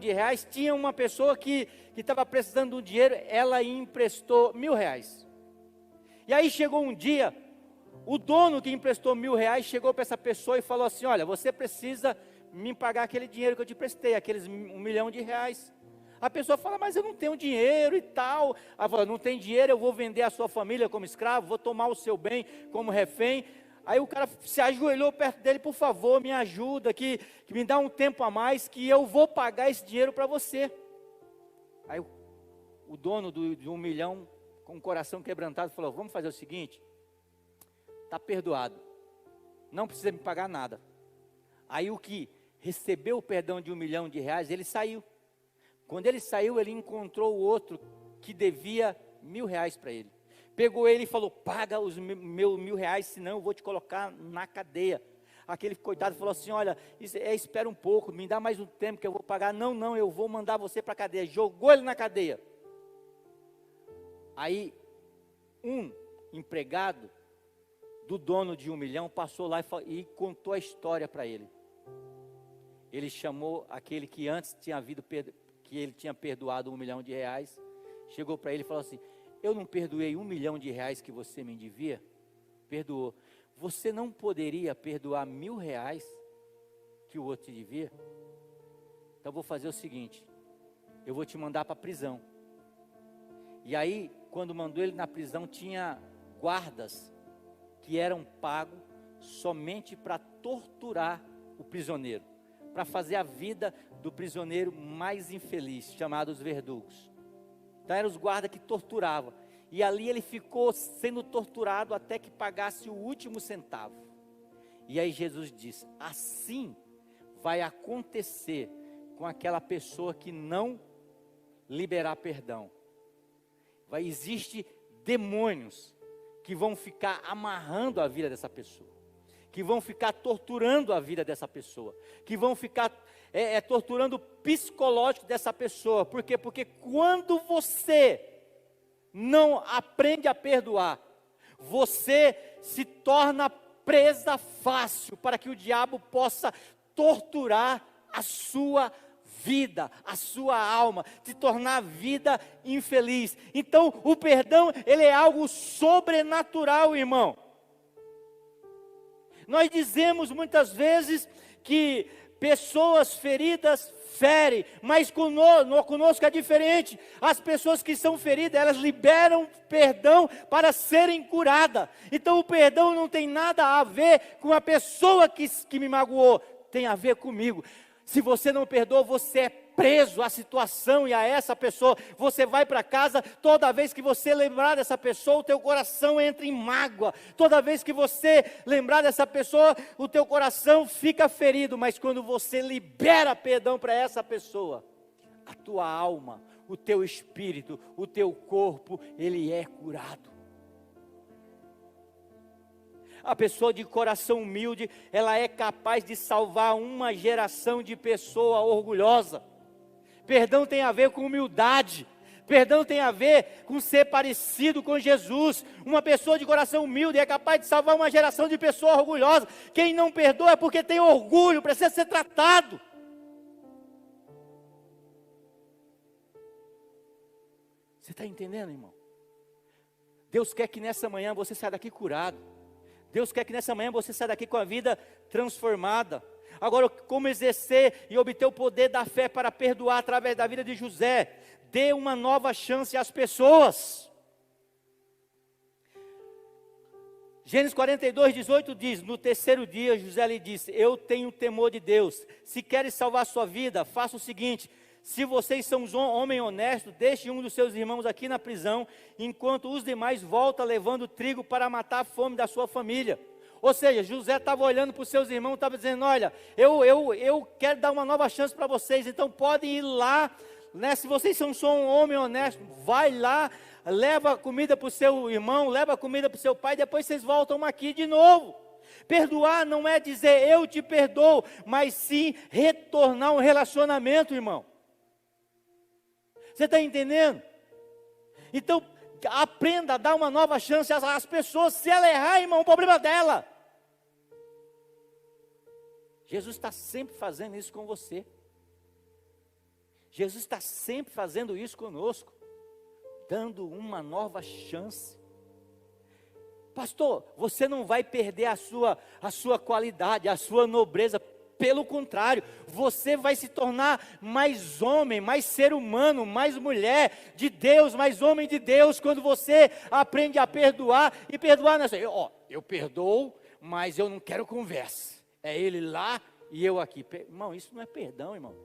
tinha uma pessoa que estava precisando do dinheiro, ela emprestou R$1.000. E aí chegou um dia, o dono que emprestou R$1.000 chegou para essa pessoa e falou assim, olha, você precisa me pagar aquele dinheiro que eu te prestei, aqueles R$1 milhão. A pessoa fala, mas eu não tenho dinheiro e tal. Ela fala, não tem dinheiro, eu vou vender a sua família como escravo, vou tomar o seu bem como refém. Aí o cara se ajoelhou perto dele, por favor, me ajuda, que me dá um tempo a mais, que eu vou pagar esse dinheiro para você. Aí o dono de R$1 milhão, com o coração quebrantado, falou, vamos fazer o seguinte, está perdoado, não precisa me pagar nada. Aí o que recebeu o perdão de R$1 milhão, ele saiu. Quando ele saiu, ele encontrou o outro que devia R$1.000 para ele. Pegou ele e falou, paga os meus R$1.000, senão eu vou te colocar na cadeia. Aquele coitado falou assim, olha, espera um pouco, me dá mais um tempo que eu vou pagar. Não, eu vou mandar você para a cadeia. Jogou ele na cadeia. Aí, um empregado do dono de 1 milhão passou lá e contou a história para ele. Ele chamou aquele que antes que ele tinha perdoado R$1 milhão, chegou para ele e falou assim, eu não perdoei R$1 milhão que você me devia? Perdoou. Você não poderia perdoar R$1.000 que o outro te devia? Então eu vou fazer o seguinte, eu vou te mandar para a prisão. E aí, quando mandou ele na prisão, tinha guardas que eram pagos somente para torturar o prisioneiro, para fazer a vida do prisioneiro mais infeliz, chamados verdugos. Então eram os guardas que torturavam. E ali ele ficou sendo torturado até que pagasse o último centavo. E aí Jesus disse, assim vai acontecer com aquela pessoa que não liberar perdão. Existem demônios que vão ficar amarrando a vida dessa pessoa, que vão ficar torturando a vida dessa pessoa, que vão ficar torturando o psicológico dessa pessoa. Por quê? Porque quando você não aprende a perdoar, você se torna presa fácil para que o diabo possa torturar a sua vida, a sua alma, te tornar a vida infeliz. Então o perdão, ele é algo sobrenatural, irmão. Nós dizemos muitas vezes que pessoas feridas ferem, mas conosco é diferente. As pessoas que são feridas, elas liberam perdão para serem curadas. Então o perdão não tem nada a ver com a pessoa que me magoou, tem a ver comigo. Se você não perdoa, você é preso à situação e a essa pessoa. Você vai para casa, toda vez que você lembrar dessa pessoa, o teu coração entra em mágoa. Toda vez que você lembrar dessa pessoa, o teu coração fica ferido. Mas quando você libera perdão para essa pessoa, a tua alma, o teu espírito, o teu corpo, ele é curado. A pessoa de coração humilde, ela é capaz de salvar uma geração de pessoa orgulhosa. Perdão tem a ver com humildade. Perdão tem a ver com ser parecido com Jesus. Uma pessoa de coração humilde é capaz de salvar uma geração de pessoa orgulhosa. Quem não perdoa é porque tem orgulho, precisa ser tratado. Você está entendendo, irmão? Deus quer que nessa manhã você saia daqui curado. Deus quer que nessa manhã você saia daqui com a vida transformada. Agora, como exercer e obter o poder da fé para perdoar através da vida de José? Dê uma nova chance às pessoas. Gênesis 42:18 diz, no terceiro dia José lhe disse, eu tenho temor de Deus. Se queres salvar sua vida, faça o seguinte, se vocês são um homem honesto, deixe um dos seus irmãos aqui na prisão, enquanto os demais voltam levando trigo para matar a fome da sua família. Ou seja, José estava olhando para os seus irmãos, estava dizendo, olha, eu quero dar uma nova chance para vocês, então podem ir lá, né? Se vocês são só um homem honesto, vai lá, leva comida para o seu irmão, leva comida para o seu pai, depois vocês voltam aqui de novo. Perdoar não é dizer eu te perdoo, mas sim retornar um relacionamento, irmão. Você está entendendo? Então, aprenda a dar uma nova chance às pessoas. Se ela errar, irmão, o problema dela. Jesus está sempre fazendo isso com você. Jesus está sempre fazendo isso conosco. Dando uma nova chance. Pastor, você não vai perder a sua qualidade, a sua nobreza. Pelo contrário, você vai se tornar mais homem, mais ser humano, mais mulher de Deus, mais homem de Deus, quando você aprende a perdoar. E perdoar não é só, eu perdoo, mas eu não quero conversa. É ele lá e eu aqui. Irmão, isso não é perdão, irmão.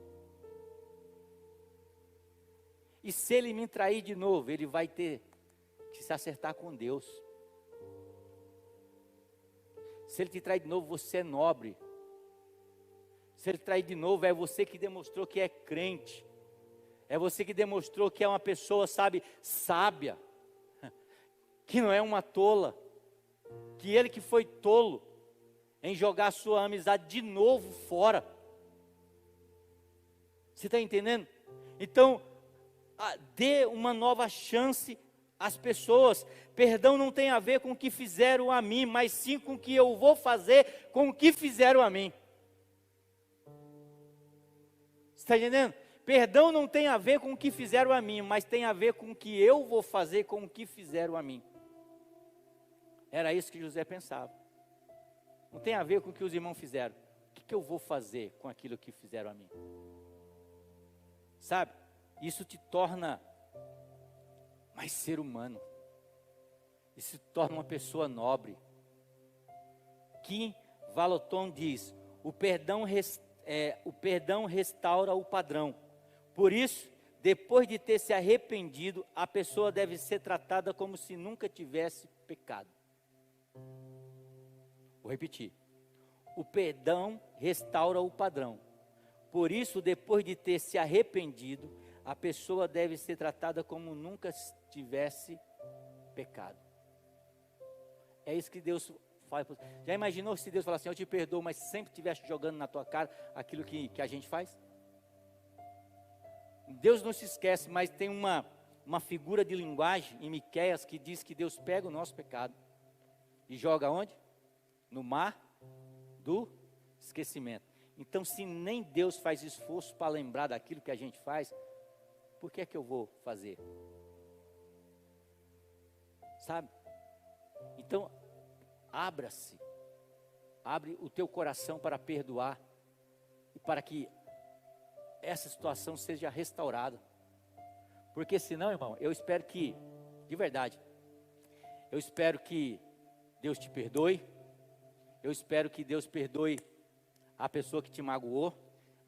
E se ele me trair de novo, ele vai ter que se acertar com Deus. Se ele te trair de novo, você é nobre. Se ele trair de novo, é você que demonstrou que é crente. É você que demonstrou que é uma pessoa, sabe, sábia. que não é uma tola, que ele que foi tolo em jogar sua amizade de novo fora. Você está entendendo? Então, dê uma nova chance às pessoas. Perdão não tem a ver com o que fizeram a mim, mas sim com o que eu vou fazer com o que fizeram a mim. Você está entendendo? Perdão não tem a ver com o que fizeram a mim, mas tem a ver com o que eu vou fazer com o que fizeram a mim. Era isso que José pensava. Não tem a ver com o que os irmãos fizeram. O que eu vou fazer com aquilo que fizeram a mim? Sabe? Isso te torna mais ser humano. Isso te torna uma pessoa nobre. Kim Vallotton diz: o perdão restaura o padrão. Por isso, depois de ter se arrependido, a pessoa deve ser tratada como se nunca tivesse pecado. Vou repetir. O perdão restaura o padrão. Por isso, depois de ter se arrependido, a pessoa deve ser tratada como nunca tivesse pecado. É isso que Deus faz. Já imaginou se Deus falasse assim: eu te perdoo, mas sempre estivesse jogando na tua cara aquilo que a gente faz? Deus não se esquece, mas tem uma figura de linguagem em Miqueias que diz que Deus pega o nosso pecado e joga onde? No mar do esquecimento. Então, se nem Deus faz esforço para lembrar daquilo que a gente faz, por que é que eu vou fazer? Sabe? Então, abra-se. Abre o teu coração para perdoar e para que essa situação seja restaurada. Porque senão, irmão, eu espero que, de verdade, eu espero que Deus te perdoe. Eu espero que Deus perdoe a pessoa que te magoou,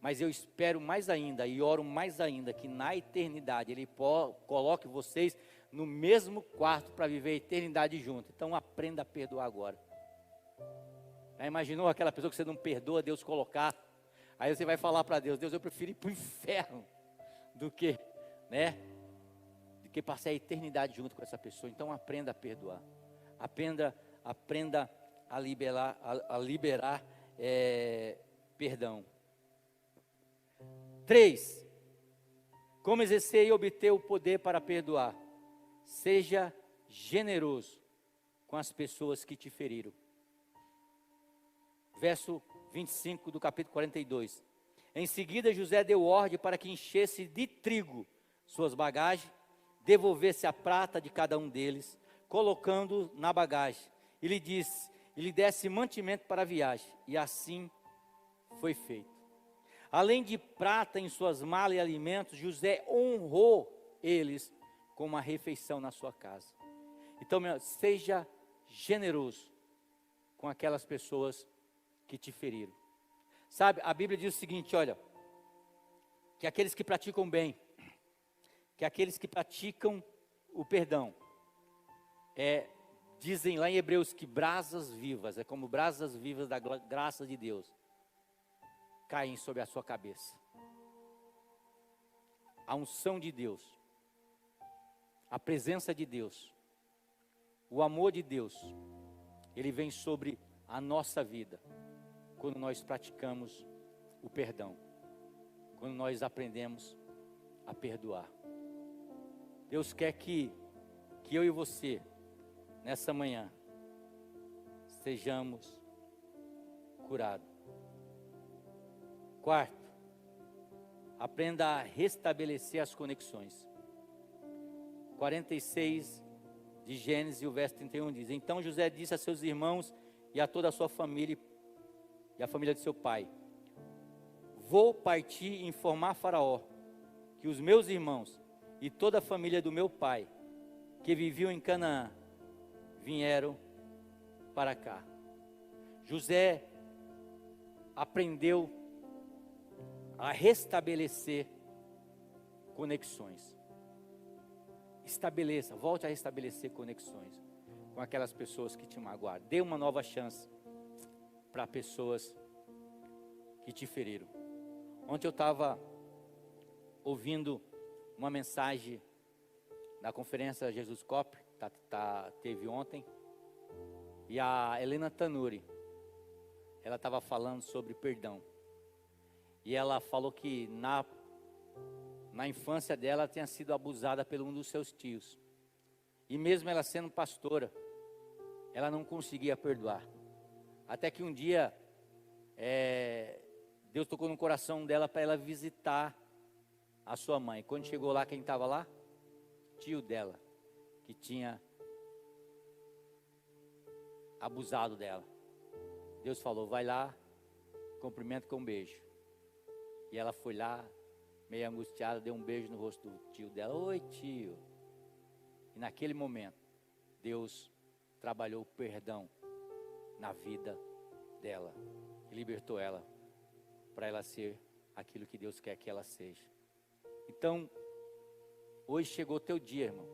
mas eu espero mais ainda e oro mais ainda que na eternidade Ele coloque vocês no mesmo quarto para viver a eternidade junto. Então aprenda a perdoar agora. Já imaginou aquela pessoa que você não perdoa, Deus colocar? Aí você vai falar para Deus: Deus, eu prefiro ir para o inferno do que, do que passar a eternidade junto com essa pessoa. Então aprenda a perdoar. Aprenda a liberar perdão. 3. Como exercer e obter o poder para perdoar? Seja generoso com as pessoas que te feriram. Verso 25 do capítulo 42. Em seguida José deu ordem para que enchesse de trigo suas bagagens, devolvesse a prata de cada um deles, colocando na bagagem, e lhe desse mantimento para a viagem, e assim foi feito. Além de prata em suas malas e alimentos, José honrou eles com uma refeição na sua casa. Então, seja generoso com aquelas pessoas que te feriram. Sabe, a Bíblia diz o seguinte, olha, que aqueles que praticam bem, que aqueles que praticam o perdão, dizem lá em Hebreus que brasas vivas, é como brasas vivas da graça de Deus, caem sobre a sua cabeça. A unção de Deus, a presença de Deus, o amor de Deus, ele vem sobre a nossa vida, quando nós praticamos o perdão, quando nós aprendemos a perdoar. Deus quer que eu e você, nessa manhã, sejamos curados. 4, aprenda a restabelecer as conexões. 46 de Gênesis, e o verso 31 diz: Então José disse a seus irmãos e a toda a sua família, e a família de seu pai: Vou partir e informar Faraó que os meus irmãos e toda a família do meu pai, que viviam em Canaã, vieram para cá. José aprendeu a restabelecer conexões. Volte a restabelecer conexões com aquelas pessoas que te magoaram. Dê uma nova chance para pessoas que te feriram. Ontem eu estava ouvindo uma mensagem da conferência Jesus Cop, teve ontem. E a Helena Tanuri, ela estava falando sobre perdão. E ela falou que na infância dela tinha sido abusada por um dos seus tios. E mesmo ela sendo pastora, ela não conseguia perdoar. Até que um dia, Deus tocou no coração dela para ela visitar a sua mãe. Quando chegou lá, quem estava lá? Tio dela, que tinha abusado dela. Deus falou, vai lá, cumprimenta com um beijo. E ela foi lá, meio angustiada, deu um beijo no rosto do tio dela. Oi, tio. E naquele momento, Deus trabalhou o perdão na vida dela. E libertou ela, para ela ser aquilo que Deus quer que ela seja. Então, hoje chegou o teu dia, irmão.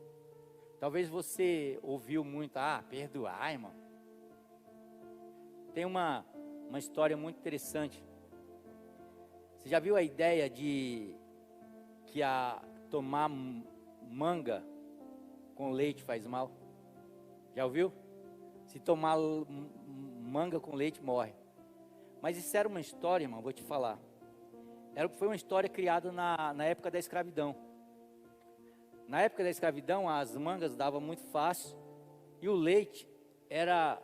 Talvez você ouviu muito, perdoar, irmão. Tem uma história muito interessante. Você já viu a ideia de que tomar manga com leite faz mal? Já ouviu? Se tomar manga com leite, morre. Mas isso era uma história, irmão, vou te falar. Foi uma história criada na época da escravidão. Na época da escravidão, as mangas davam muito fácil. E o leite era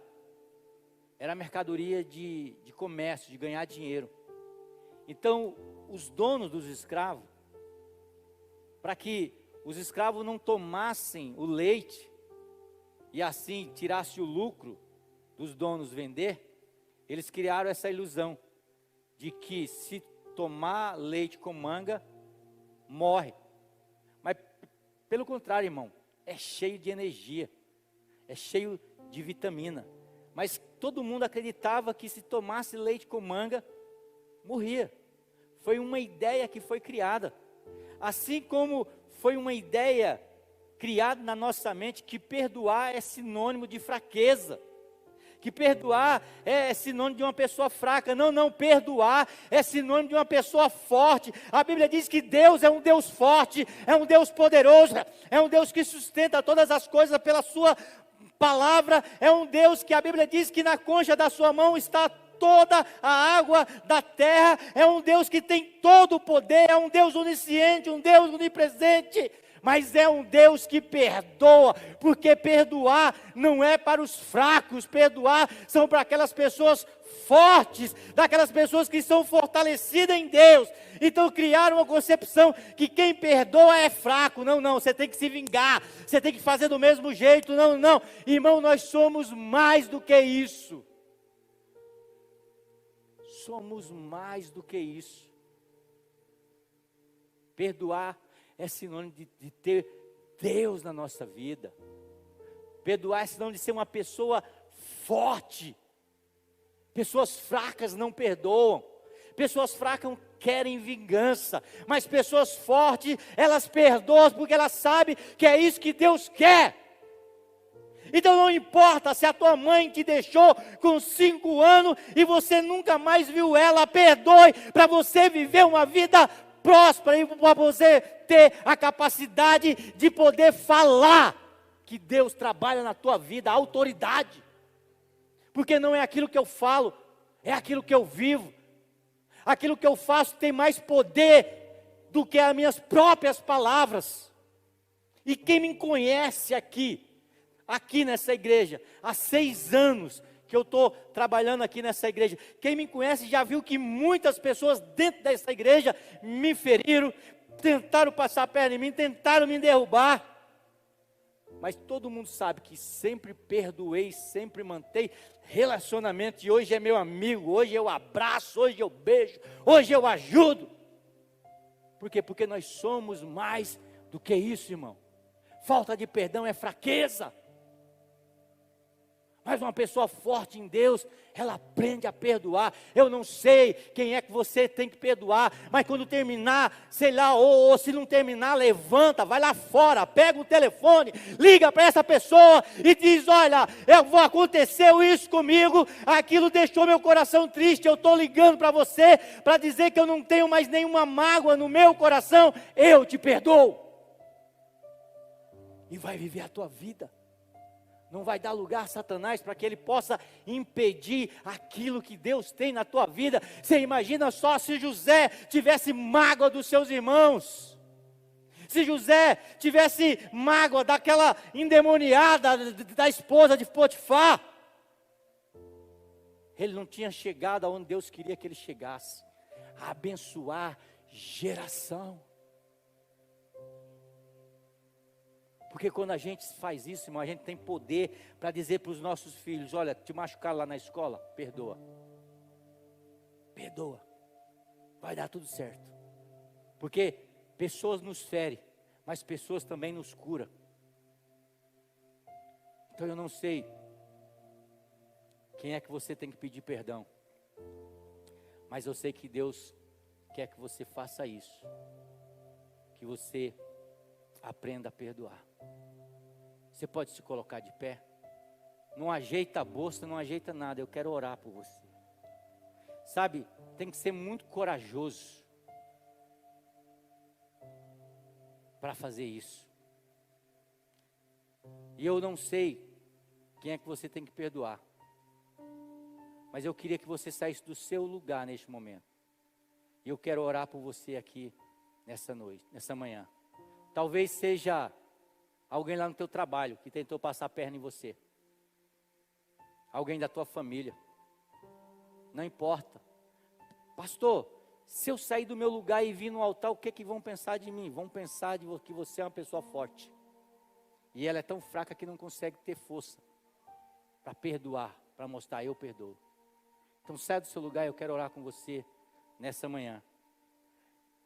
mercadoria de comércio, de ganhar dinheiro. Então, os donos dos escravos, para que os escravos não tomassem o leite e assim tirasse o lucro dos donos vender, eles criaram essa ilusão de que se tomar leite com manga, morre. Mas pelo contrário, irmão, é cheio de energia, é cheio de vitamina. Mas todo mundo acreditava que se tomasse leite com manga, morria. Foi uma ideia que foi criada. Assim como foi uma ideia criada na nossa mente que perdoar é sinônimo de fraqueza. Que perdoar é sinônimo de uma pessoa fraca. Não, perdoar é sinônimo de uma pessoa forte. A Bíblia diz que Deus é um Deus forte, é um Deus poderoso, é um Deus que sustenta todas as coisas pela sua palavra, é um Deus que a Bíblia diz que na concha da sua mão está toda a água da terra, é um Deus que tem todo o poder, é um Deus onisciente, um Deus onipresente, mas é um Deus que perdoa, porque perdoar não é para os fracos, perdoar são para aquelas pessoas fortes, daquelas pessoas que são fortalecidas em Deus. Então criaram uma concepção que quem perdoa é fraco. Não, você tem que se vingar, você tem que fazer do mesmo jeito. Não, irmão, nós somos mais do que isso. Somos mais do que isso. Perdoar é sinônimo de ter Deus na nossa vida. Perdoar é sinônimo de ser uma pessoa forte. Pessoas fracas não perdoam. Pessoas fracas querem vingança. Mas pessoas fortes, elas perdoam porque elas sabem que é isso que Deus quer. Então não importa se a tua mãe te deixou com 5 anos e você nunca mais viu ela, perdoe para você viver uma vida próspera e para você ter a capacidade de poder falar que Deus trabalha na tua vida, a autoridade. Porque não é aquilo que eu falo, é aquilo que eu vivo. Aquilo que eu faço tem mais poder do que as minhas próprias palavras. E quem me conhece aqui nessa igreja, há 6 anos que eu estou trabalhando aqui nessa igreja, quem me conhece já viu que muitas pessoas dentro dessa igreja me feriram, tentaram passar a perna em mim, tentaram me derrubar. Mas todo mundo sabe que sempre perdoei, sempre mantei relacionamento. E hoje é meu amigo, hoje eu abraço, hoje eu beijo, hoje eu ajudo. Por quê? Porque nós somos mais do que isso, irmão. Falta de perdão é fraqueza. Mas uma pessoa forte em Deus, ela aprende a perdoar. Eu não sei quem é que você tem que perdoar, mas quando terminar, sei lá, ou se não terminar, levanta, vai lá fora, pega o telefone, liga para essa pessoa e diz: olha, aconteceu isso comigo, aquilo deixou meu coração triste, eu estou ligando para você, para dizer que eu não tenho mais nenhuma mágoa no meu coração, eu te perdoo. E vai viver a tua vida. Não vai dar lugar a Satanás para que ele possa impedir aquilo que Deus tem na tua vida. Você imagina só se José tivesse mágoa dos seus irmãos. Se José tivesse mágoa daquela endemoniada da esposa de Potifar. Ele não tinha chegado aonde Deus queria que ele chegasse. A abençoar geração. Porque quando a gente faz isso, irmão, a gente tem poder para dizer para os nossos filhos: olha, te machucaram lá na escola? Perdoa. Perdoa. Vai dar tudo certo. Porque pessoas nos ferem, mas pessoas também nos curam. Então eu não sei quem é que você tem que pedir perdão. Mas eu sei que Deus quer que você faça isso. Que você aprenda a perdoar. Você pode se colocar de pé. Não ajeita a bolsa, não ajeita nada. Eu quero orar por você. Sabe, tem que ser muito corajoso para fazer isso. E eu não sei quem é que você tem que perdoar. Mas eu queria que você saísse do seu lugar neste momento. E eu quero orar por você aqui nessa noite, nessa manhã. Talvez seja alguém lá no teu trabalho que tentou passar a perna em você. Alguém da tua família. Não importa. Pastor, se eu sair do meu lugar e vir no altar, o que que vão pensar de mim? Vão pensar que você é uma pessoa forte. E ela é tão fraca que não consegue ter força para perdoar, para mostrar: eu perdoo. Então sai do seu lugar, eu quero orar com você nessa manhã.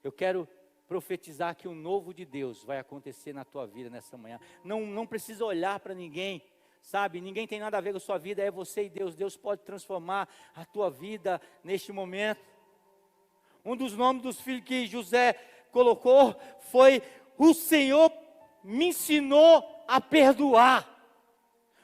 Eu quero profetizar que o novo de Deus vai acontecer na tua vida nessa manhã. Não precisa olhar para ninguém, sabe? Ninguém tem nada a ver com a sua vida, é você e Deus. Deus pode transformar a tua vida neste momento. Um dos nomes dos filhos que José colocou foi: o Senhor me ensinou a perdoar.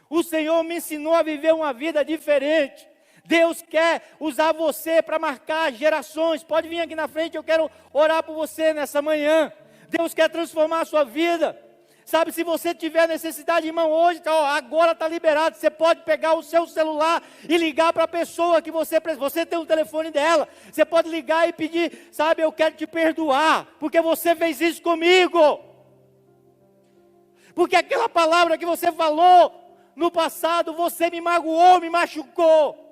O Senhor me ensinou a viver uma vida diferente. Deus quer usar você para marcar gerações. Pode vir aqui na frente, eu quero orar por você nessa manhã. Deus quer transformar a sua vida. Sabe, se você tiver necessidade, irmão, hoje, agora está liberado. Você pode pegar o seu celular e ligar para a pessoa que você tem o telefone dela. Você pode ligar e pedir: sabe, eu quero te perdoar, porque você fez isso comigo. Porque aquela palavra que você falou no passado, você me magoou, me machucou.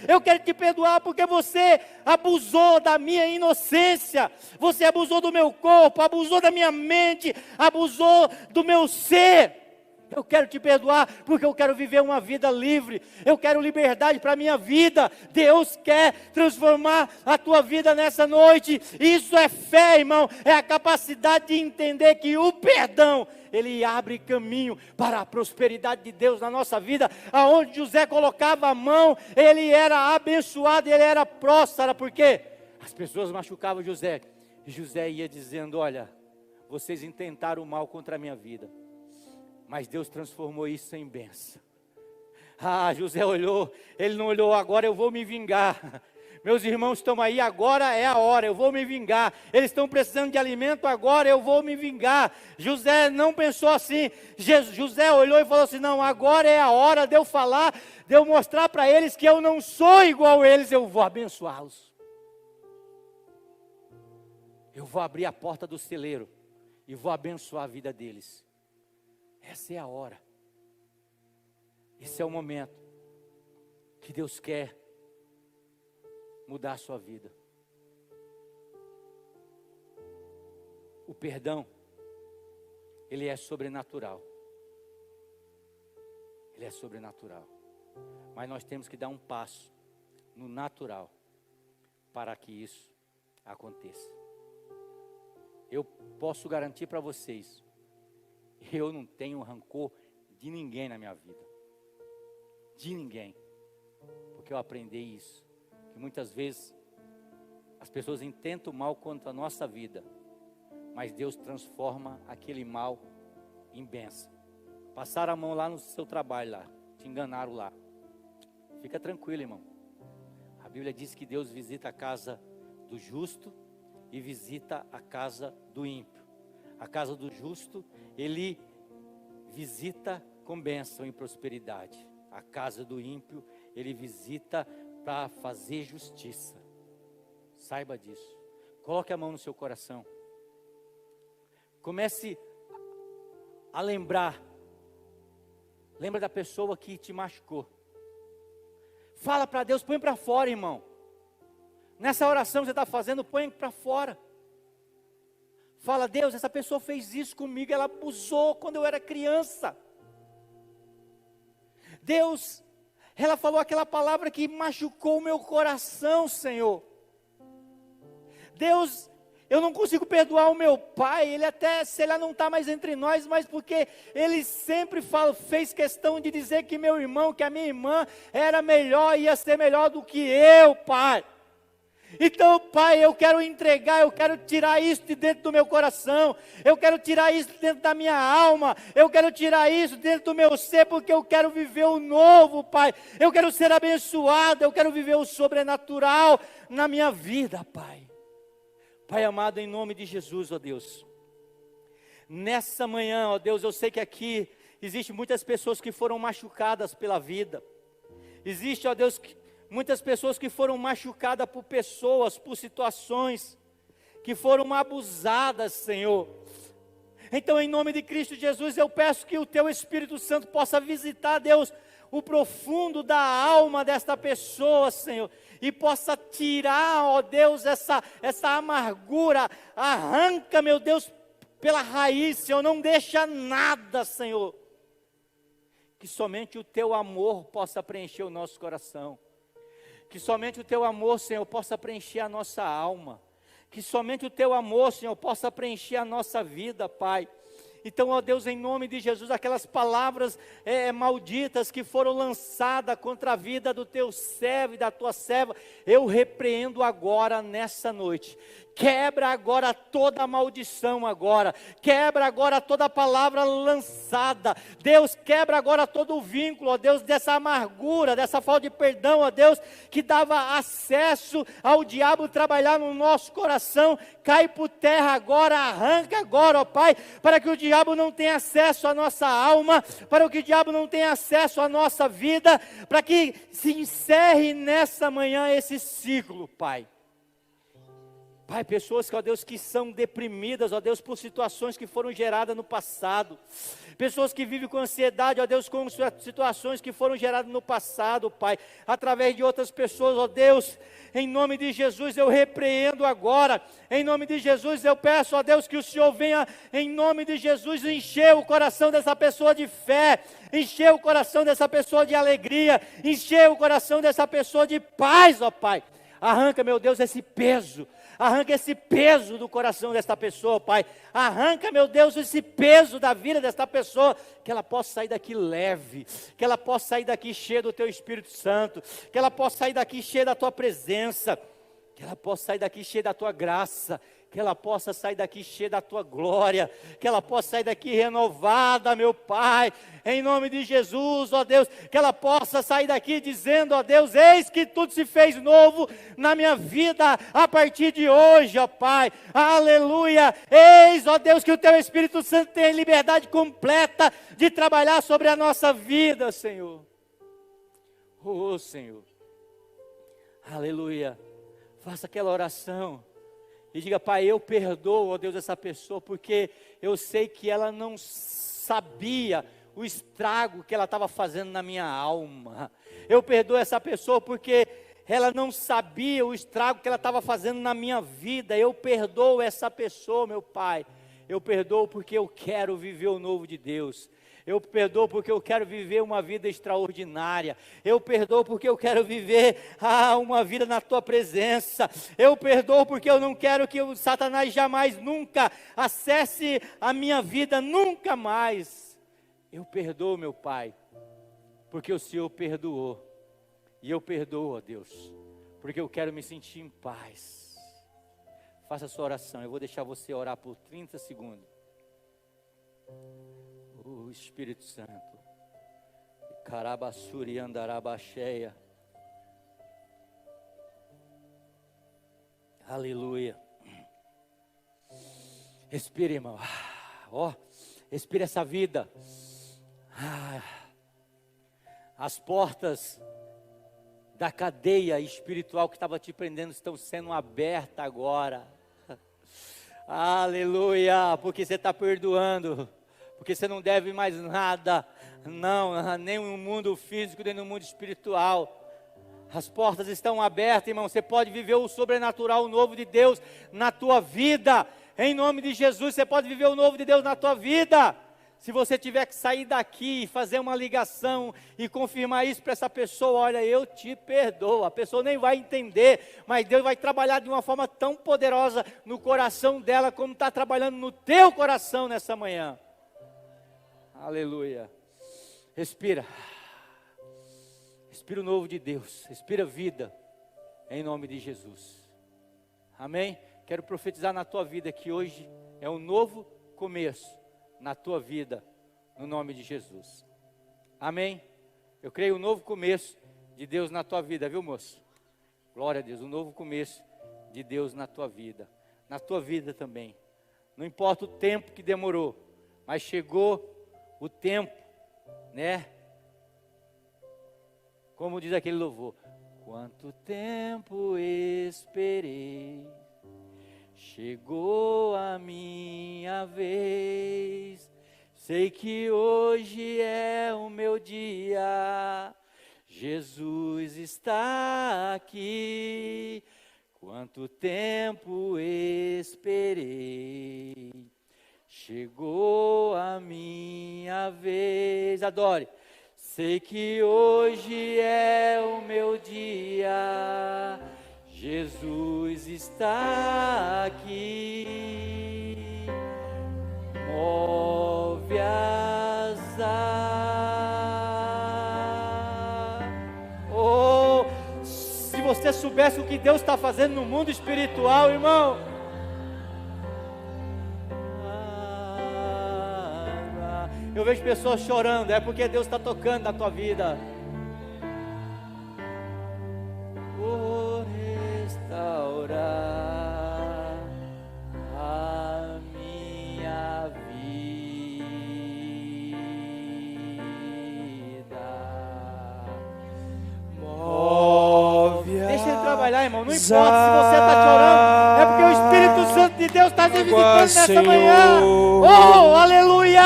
Eu quero te perdoar porque você abusou da minha inocência. Você abusou do meu corpo, abusou da minha mente, abusou do meu ser. Eu quero te perdoar porque eu quero viver uma vida livre. Eu quero liberdade para a minha vida. Deus quer transformar a tua vida nessa noite. Isso é fé, irmão. É a capacidade de entender que o perdão, ele abre caminho para a prosperidade de Deus na nossa vida. Aonde José colocava a mão, ele era abençoado, ele era próspero. Por quê? As pessoas machucavam José. E José ia dizendo: olha, vocês intentaram o mal contra a minha vida, mas Deus transformou isso em bênção. Ah, José olhou, ele não olhou: agora eu vou me vingar. Meus irmãos estão aí, agora é a hora, eu vou me vingar. Eles estão precisando de alimento, agora eu vou me vingar. José não pensou assim. José olhou e falou assim: não, agora é a hora de eu falar, de eu mostrar para eles que eu não sou igual a eles, eu vou abençoá-los. Eu vou abrir a porta do celeiro e vou abençoar a vida deles. Essa é a hora. Esse é o momento que Deus quer mudar a sua vida. O perdão, ele é sobrenatural. Ele é sobrenatural. Mas nós temos que dar um passo no natural para que isso aconteça. Eu posso garantir para vocês, eu não tenho rancor de ninguém na minha vida. De ninguém. Porque eu aprendi isso. Que muitas vezes as pessoas intentam o mal contra a nossa vida, mas Deus transforma aquele mal em bênção. Passaram a mão lá no seu trabalho lá, te enganaram lá. Fica tranquilo, irmão. A Bíblia diz que Deus visita a casa do justo e visita a casa do ímpio. A casa do justo, ele visita com bênção e prosperidade. A casa do ímpio ele visita para fazer justiça. Saiba disso. Coloque a mão no seu coração. Comece a lembrar. Lembra da pessoa que te machucou. Fala para Deus, põe para fora, irmão. Nessa oração que você está fazendo, põe para fora. Fala, Deus, essa pessoa fez isso comigo, ela abusou quando eu era criança. Deus, ela falou aquela palavra que machucou o meu coração, Senhor. Deus, eu não consigo perdoar o meu pai, ele até, se ele não está mais entre nós, mas porque ele sempre fez questão de dizer que meu irmão, que a minha irmã era melhor, ia ser melhor do que eu, pai. Então, pai, eu quero entregar, eu quero tirar isso de dentro do meu coração, eu quero tirar isso de dentro da minha alma, eu quero tirar isso dentro do meu ser, porque eu quero viver o novo, pai. Eu quero ser abençoado, eu quero viver o sobrenatural na minha vida, pai. Pai amado, em nome de Jesus, ó Deus, nessa manhã, ó Deus, eu sei que aqui existem muitas pessoas que foram machucadas pela vida, existe, ó Deus, muitas pessoas que foram machucadas por pessoas, por situações, que foram abusadas, Senhor. Então, em nome de Cristo Jesus, eu peço que o Teu Espírito Santo possa visitar, Deus, o profundo da alma desta pessoa, Senhor, e possa tirar, ó Deus, essa amargura, arranca, meu Deus, pela raiz, Senhor, não deixa nada, Senhor, que somente o Teu amor possa preencher o nosso coração, que somente o Teu amor, Senhor, possa preencher a nossa alma, que somente o Teu amor, Senhor, possa preencher a nossa vida, Pai. Então, ó Deus, em nome de Jesus, aquelas palavras malditas que foram lançadas contra a vida do Teu servo e da Tua serva, eu repreendo agora nessa noite. Quebra agora toda a maldição agora, quebra agora toda a palavra lançada, Deus, quebra agora todo o vínculo, ó Deus, dessa amargura, dessa falta de perdão, ó Deus, que dava acesso ao diabo trabalhar no nosso coração, cai por terra agora, arranca agora, ó Pai, para que o diabo não tenha acesso à nossa alma, para que o diabo não tenha acesso à nossa vida, para que se encerre nessa manhã esse ciclo, Pai. Pai, pessoas, ó Deus, que são deprimidas, ó Deus, por situações que foram geradas no passado. Pessoas que vivem com ansiedade, ó Deus, com situações que foram geradas no passado, Pai. Através de outras pessoas, ó Deus, em nome de Jesus eu repreendo agora. Em nome de Jesus eu peço, ó Deus, que o Senhor venha, em nome de Jesus, encher o coração dessa pessoa de fé. Encher o coração dessa pessoa de alegria. Encher o coração dessa pessoa de paz, ó Pai. Arranca, meu Deus, esse peso. Arranca esse peso do coração desta pessoa, Pai. Arranca, meu Deus, esse peso da vida desta pessoa. Que ela possa sair daqui leve. Que ela possa sair daqui cheia do Teu Espírito Santo. Que ela possa sair daqui cheia da Tua presença. Que ela possa sair daqui cheia da Tua graça. Que ela possa sair daqui cheia da Tua glória, que ela possa sair daqui renovada, meu Pai, em nome de Jesus, ó Deus, que ela possa sair daqui dizendo, ó Deus, eis que tudo se fez novo na minha vida, a partir de hoje, ó Pai, aleluia, eis, ó Deus, que o Teu Espírito Santo tem liberdade completa de trabalhar sobre a nossa vida, Senhor, oh Senhor, aleluia, faça aquela oração, e diga, Pai, eu perdoo, ó Deus, essa pessoa, porque eu sei que ela não sabia o estrago que ela estava fazendo na minha alma. Eu perdoo essa pessoa porque ela não sabia o estrago que ela estava fazendo na minha vida. Eu perdoo essa pessoa, meu Pai. Eu perdoo porque eu quero viver o novo de Deus. Eu perdoo porque eu quero viver uma vida extraordinária. Eu perdoo porque eu quero viver uma vida na Tua presença. Eu perdoo porque eu não quero que o Satanás jamais, nunca acesse a minha vida, nunca mais. Eu perdoo, meu Pai, porque o Senhor perdoou. E eu perdoo, ó Deus, porque eu quero me sentir em paz. Faça a sua oração, eu vou deixar você orar por 30 segundos. O Espírito Santo, Carabassuri andarabacheia, aleluia. Respire, irmão, ó, respire essa vida, As portas da cadeia espiritual que estava te prendendo estão sendo abertas agora. Aleluia, porque você está perdoando, porque você não deve mais nada, não, nem no mundo físico, nem no mundo espiritual. As portas estão abertas, irmão. Você pode viver o sobrenatural, o novo de Deus na tua vida. Em nome de Jesus, você pode viver o novo de Deus na tua vida. Se você tiver que sair daqui e fazer uma ligação e confirmar isso para essa pessoa, olha, eu te perdoo. A pessoa nem vai entender, mas Deus vai trabalhar de uma forma tão poderosa no coração dela, como está trabalhando no teu coração nessa manhã. Aleluia. Respira. Respira o novo de Deus. Respira vida, em nome de Jesus. Amém? Quero profetizar na tua vida que hoje é um novo começo na tua vida, no nome de Jesus. Amém? Eu creio um novo começo de Deus na tua vida, viu, moço? Glória a Deus, um novo começo de Deus na tua vida também. Não importa o tempo que demorou, mas chegou o tempo, né? Como diz aquele louvor: quanto tempo esperei, chegou a minha vez. Sei que hoje é o meu dia, Jesus está aqui. Quanto tempo esperei, chegou a minha vez. Adore. Sei que hoje é o meu dia, Jesus está aqui. Move as Oh, se você soubesse o que Deus está fazendo no mundo espiritual, irmão. Eu vejo pessoas chorando, é porque Deus está tocando na tua vida. Por restaurar a minha vida. Deixa ele trabalhar, irmão. Não importa se você está chorando, é porque o Espírito Santo de Deus está te visitando nessa manhã. Oh, aleluia!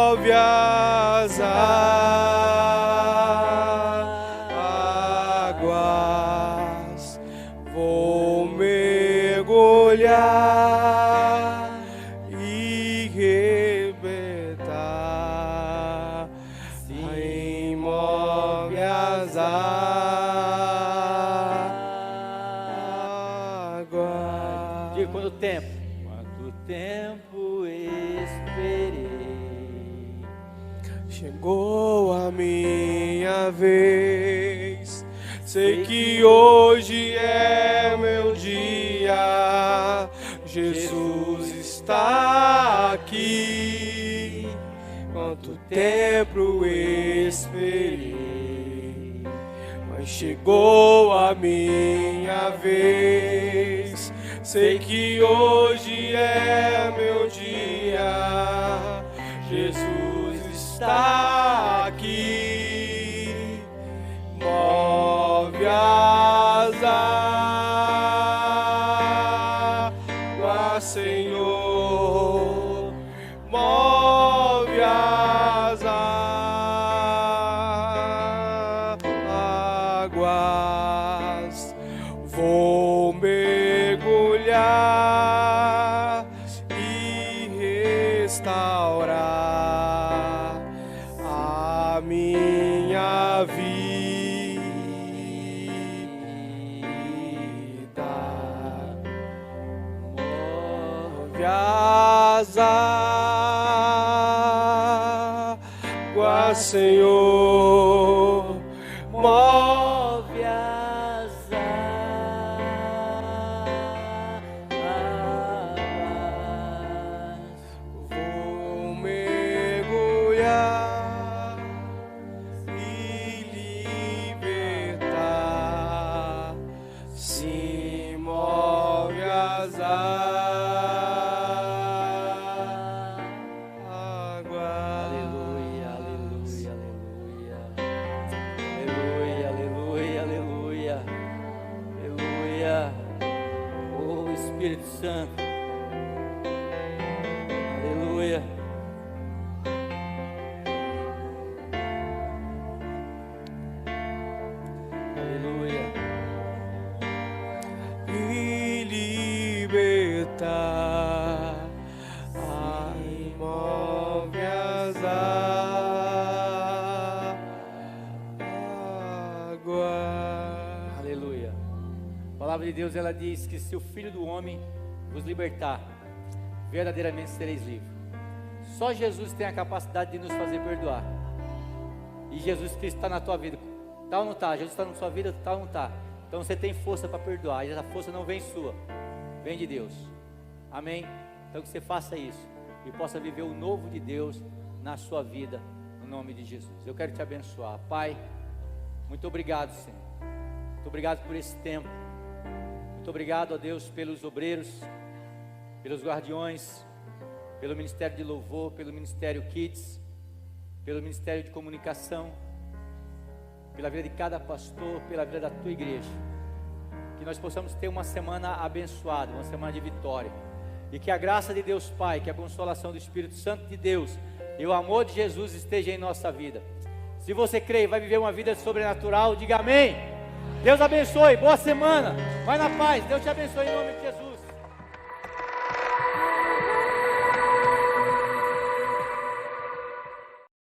Move as águas, vou mergulhar e rebentar. Sim, move as águas. Diga quanto tempo? Quanto tempo esperei. Chegou a minha vez, sei que hoje é meu dia, Jesus está aqui. Quanto tempo esperei, mas chegou a minha vez, sei que hoje é meu dia, Jesus está aqui. Move as águas, Senhor, move as águas, vou mergulhar e restaurar a minha vida. Move as águas, Senhor, Move as águas. vou mergulhar e libertar. Se move as águas. Aleluia, aleluia. Espírito Santo. Aleluia. Aleluia. E libertar, ai, move as águas. Aleluia. A palavra de Deus, ela diz que se o Filho do Homem vos libertar, verdadeiramente sereis livres. Só Jesus tem a capacidade de nos fazer perdoar. E Jesus Cristo está na tua vida. Tá ou não está? Jesus está na sua vida, tá ou não está? Então você tem força para perdoar. E essa força não vem sua, vem de Deus. Amém? Então que você faça isso e possa viver o novo de Deus na sua vida, no nome de Jesus. Eu quero te abençoar. Pai, muito obrigado, Senhor. Muito obrigado por esse tempo. Muito obrigado, ó Deus, pelos obreiros, pelos guardiões, pelo Ministério de Louvor, pelo Ministério Kids, pelo Ministério de Comunicação, pela vida de cada pastor, pela vida da tua igreja. Que nós possamos ter uma semana abençoada, uma semana de vitória. E que a graça de Deus Pai, que a consolação do Espírito Santo de Deus e o amor de Jesus esteja em nossa vida. Se você crê e vai viver uma vida sobrenatural, diga amém. Deus abençoe, boa semana. Vai na paz, Deus te abençoe em nome de Jesus.